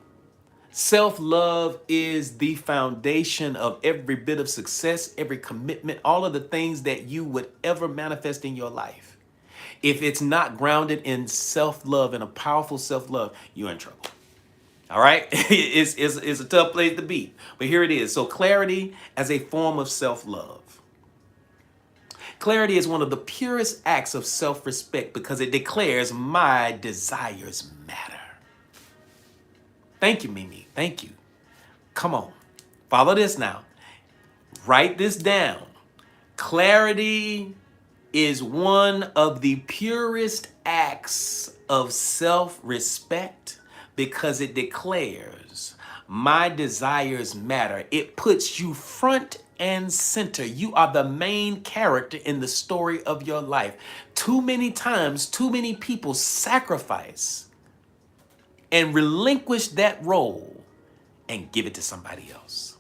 Self-love is the foundation of every bit of success, every commitment, all of the things that you would ever manifest in your life. If it's not grounded in self-love and a powerful self-love, you're in trouble. All right? It's a tough place to be. But here it is. So clarity as a form of self-love. Clarity is one of the purest acts of self-respect because it declares my desires matter. Thank you, Mimi. Thank you. Come on. Follow this now. Write this down. Clarity is one of the purest acts of self-respect because it declares my desires matter. It puts you front and center. You are the main character in the story of your life. Too many times, too many people sacrifice and relinquish that role and give it to somebody else.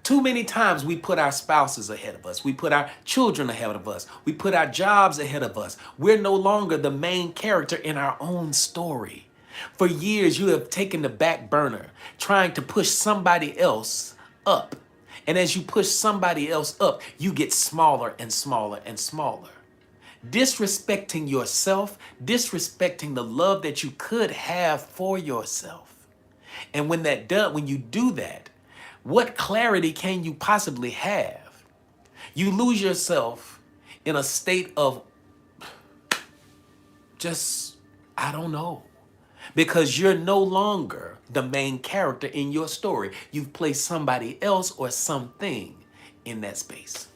Too many times we put our spouses ahead of us. We put our children ahead of us. We put our jobs ahead of us. We're no longer the main character in our own story. For years, you have taken the back burner, trying to push somebody else up. And as you push somebody else up, you get smaller and smaller and smaller. Disrespecting yourself, disrespecting the love that you could have for yourself. And when you do that, what clarity can you possibly have? You lose yourself in a state of just, I don't know. Because you're no longer the main character in your story. You've placed somebody else or something in that space.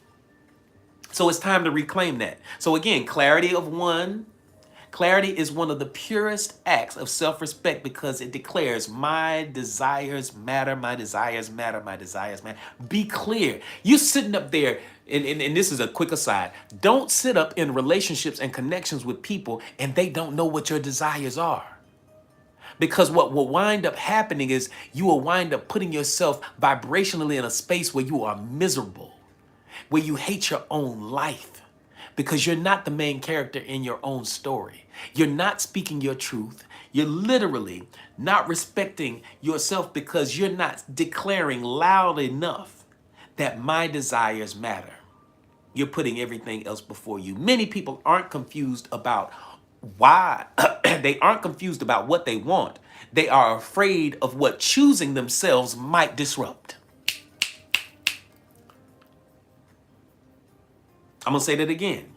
So it's time to reclaim that. So again, clarity is one of the purest acts of self-respect because it declares my desires matter, my desires matter, my desires matter. Be clear. You sitting up there, and this is a quick aside, don't sit up in relationships and connections with people and they don't know what your desires are. Because what will wind up happening is you will wind up putting yourself vibrationally in a space where you are miserable, where you hate your own life because you're not the main character in your own story. You're not speaking your truth. You're literally not respecting yourself because you're not declaring loud enough that my desires matter. You're putting everything else before you. Many people aren't confused about why. They aren't confused about what they want. They are afraid of what choosing themselves might disrupt. I'm going to say that again.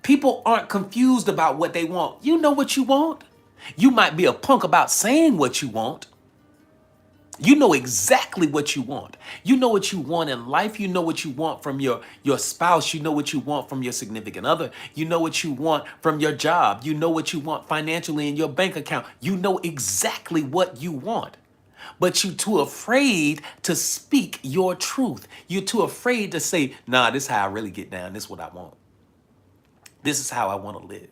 People aren't confused about what they want. You know what you want. You might be a punk about saying what you want. You know exactly what you want. You know what you want in life. You know what you want from your spouse. You know what you want from your significant other. You know what you want from your job. You know what you want financially in your bank account. You know exactly what you want. But you're too afraid to speak your truth. You're too afraid to say, nah, this is how I really get down. This is what I want. This is how I want to live.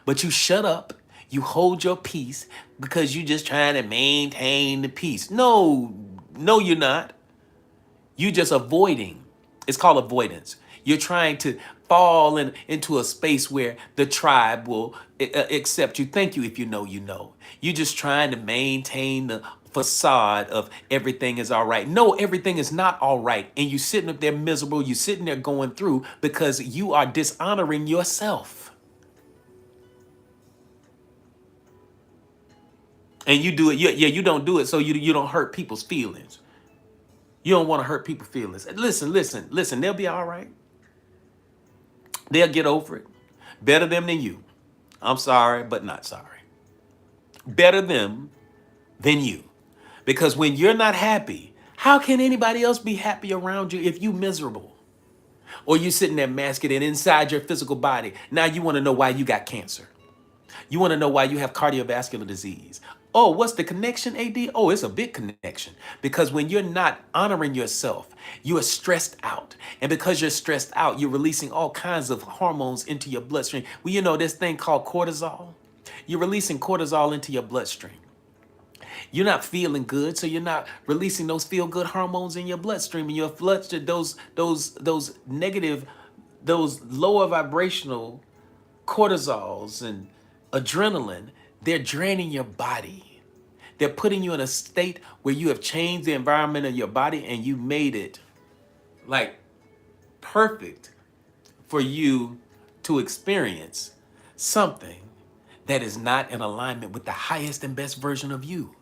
But you shut up. You hold your peace because you're just trying to maintain the peace. No, you're not. You're just avoiding. It's called avoidance. You're trying to fall into a space where the tribe will accept you. Thank you if you know, you know. You're just trying to maintain the facade of everything is all right. No, everything is not all right. And you're sitting up there miserable. You're sitting there going through because you are dishonoring yourself. And you do it, yeah, you don't do it so you don't hurt people's feelings. You don't want to hurt people's feelings. Listen, they'll be all right. They'll get over it. Better them than you. I'm sorry, but not sorry. Better them than you. Because when you're not happy, how can anybody else be happy around you if you miserable? Or you sitting there masking it inside your physical body. Now you want to know why you got cancer. You want to know why you have cardiovascular disease. Oh, what's the connection, AD? Oh, it's a big connection. Because when you're not honoring yourself, you are stressed out. And because you're stressed out, you're releasing all kinds of hormones into your bloodstream. Well, you know this thing called cortisol? You're releasing cortisol into your bloodstream. You're not feeling good, so you're not releasing those feel-good hormones in your bloodstream. And your bloodstream, those negative, those lower vibrational cortisols and adrenaline, they're draining your body. They're putting you in a state where you have changed the environment of your body and you made it like perfect for you to experience something that is not in alignment with the highest and best version of you.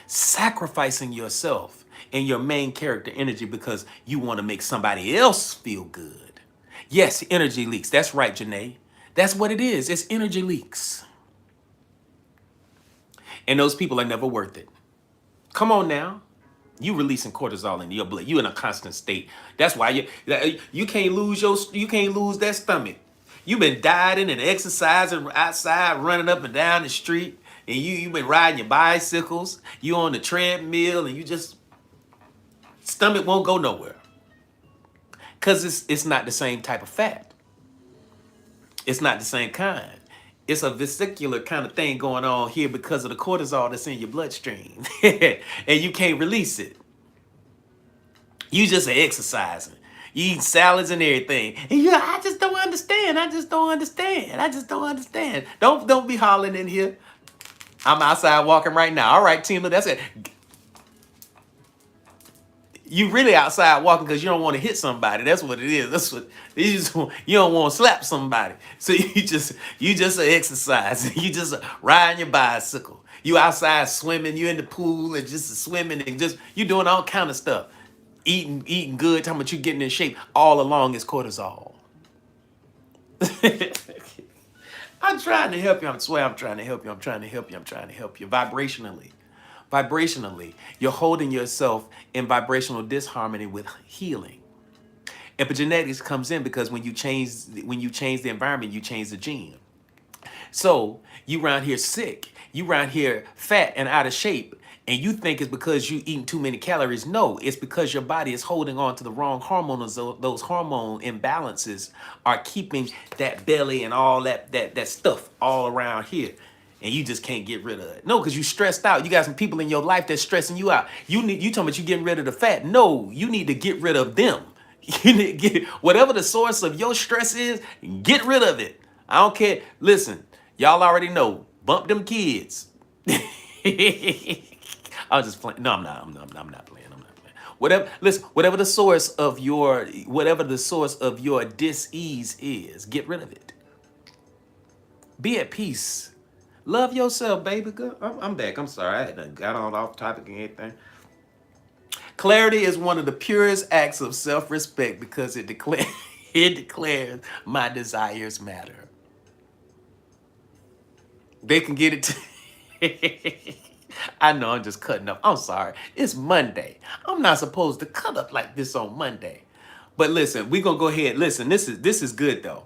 Sacrificing yourself and your main character energy because you want to make somebody else feel good. Yes, energy leaks. That's right, Janae. That's what it is. It's energy leaks. And those people are never worth it. Come on now. You releasing cortisol in your blood. You in a constant state. That's why you can't lose that stomach. You've been dieting and exercising outside, running up and down the street, and you've been riding your bicycles. You on the treadmill, and you just stomach won't go nowhere because it's not the same type of fat. It's not the same kind. It's a vesicular kind of thing going on here because of the cortisol that's in your bloodstream. And you can't release it. You just are exercising. You eat salads and everything. And I just don't understand. I just don't understand. I just don't understand. Don't be hollering in here. I'm outside walking right now. All right, Tina, that's it. You really outside walking because you don't want to hit somebody. That's what it is. That's what you don't want to slap somebody. So you just are exercising. You just are riding your bicycle. You outside swimming. You in the pool and just swimming and just you doing all kind of stuff. Eating good. Talking about you getting in shape. All along is cortisol. I'm trying to help you. I swear I'm trying to help you. I'm trying to help you. I'm trying to help you vibrationally. Vibrationally, you're holding yourself in vibrational disharmony with healing. Epigenetics comes in because when you change the environment, you change the gene. So you around here sick, you around here fat and out of shape, and you think it's because you eating too many calories. No, it's because your body is holding on to the wrong hormones. Those hormone imbalances are keeping that belly and all that stuff all around here. And you just can't get rid of it. No, because you stressed out. You got some people in your life that's stressing you out. You talking about you getting rid of the fat. No, you need to get rid of them. You need to get whatever the source of your stress is, get rid of it. I don't care. Listen, y'all already know. Bump them kids. I was just playing. No, I'm not. I'm not playing. I'm not playing. Whatever the source of your dis-ease is, get rid of it. Be at peace. Love yourself, baby girl. I'm back. I'm sorry. I had got on off topic and everything. Clarity is one of the purest acts of self-respect because it declares my desires matter. They can get it to I know I'm just cutting up. I'm sorry. It's Monday. I'm not supposed to cut up like this on Monday. But listen, we're gonna go ahead. Listen, this is good though.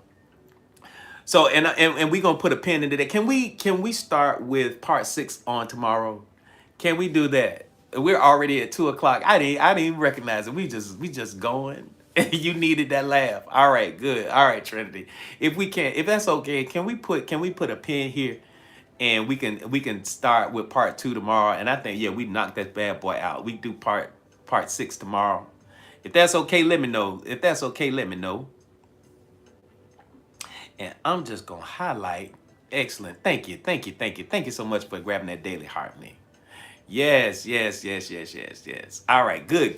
So and we're gonna put a pin into that. Can we start with part 6 on tomorrow? Can we do that? We're already at 2:00. I didn't even recognize it. We just going. You needed that laugh. All right, good. All right, Trinity. If that's okay, can we put a pin here, and we can start with part 2 tomorrow. And I think we knocked that bad boy out. We do part 6 tomorrow. If that's okay, let me know. If that's okay, let me know. And I'm just going to highlight. Excellent. Thank you. Thank you. Thank you. Thank you so much for grabbing that daily harmony. Yes. All right. Good.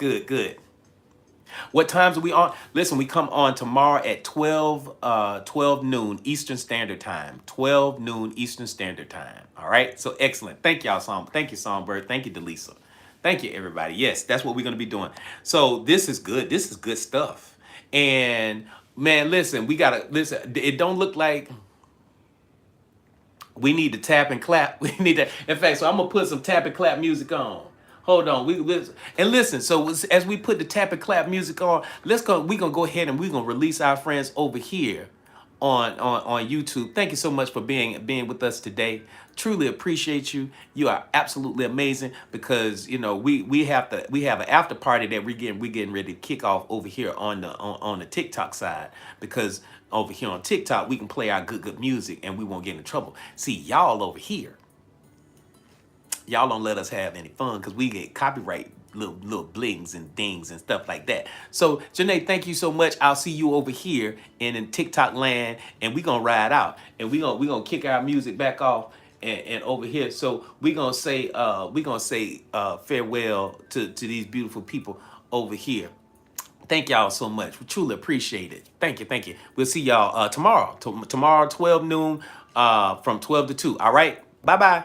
What times are we on? Listen, we come on tomorrow at 12 noon Eastern Standard Time. 12 noon Eastern Standard Time. All right. So excellent. Thank y'all, Thank you, Songbird. Thank you, Delisa. Thank you, everybody. Yes, that's what we're going to be doing. So this is good. This is good stuff. And man, listen, we got to listen. It don't look like we need to tap and clap. We need to. In fact, so I'm gonna put some tap and clap music on. Hold on. And listen. So as we put the tap and clap music on, let's go. We're gonna go ahead and we're gonna release our friends over here on YouTube. Thank you so much for being with us today. Truly appreciate you. You are absolutely amazing because you know we have an after party that we getting ready to kick off over here on the TikTok side because over here on TikTok we can play our good music and we won't get in trouble. See y'all over here, y'all don't let us have any fun because we get copyright little blings and dings and stuff like that. So Janae, thank you so much. I'll see you over here in TikTok land, and we gonna ride out, and we gonna kick our music back off, and over here. So we gonna say farewell to these beautiful people over here. Thank y'all so much. We truly appreciate it. Thank you, thank you. We'll see y'all tomorrow. Tomorrow 12 noon from 12 to 2. All right. Bye bye.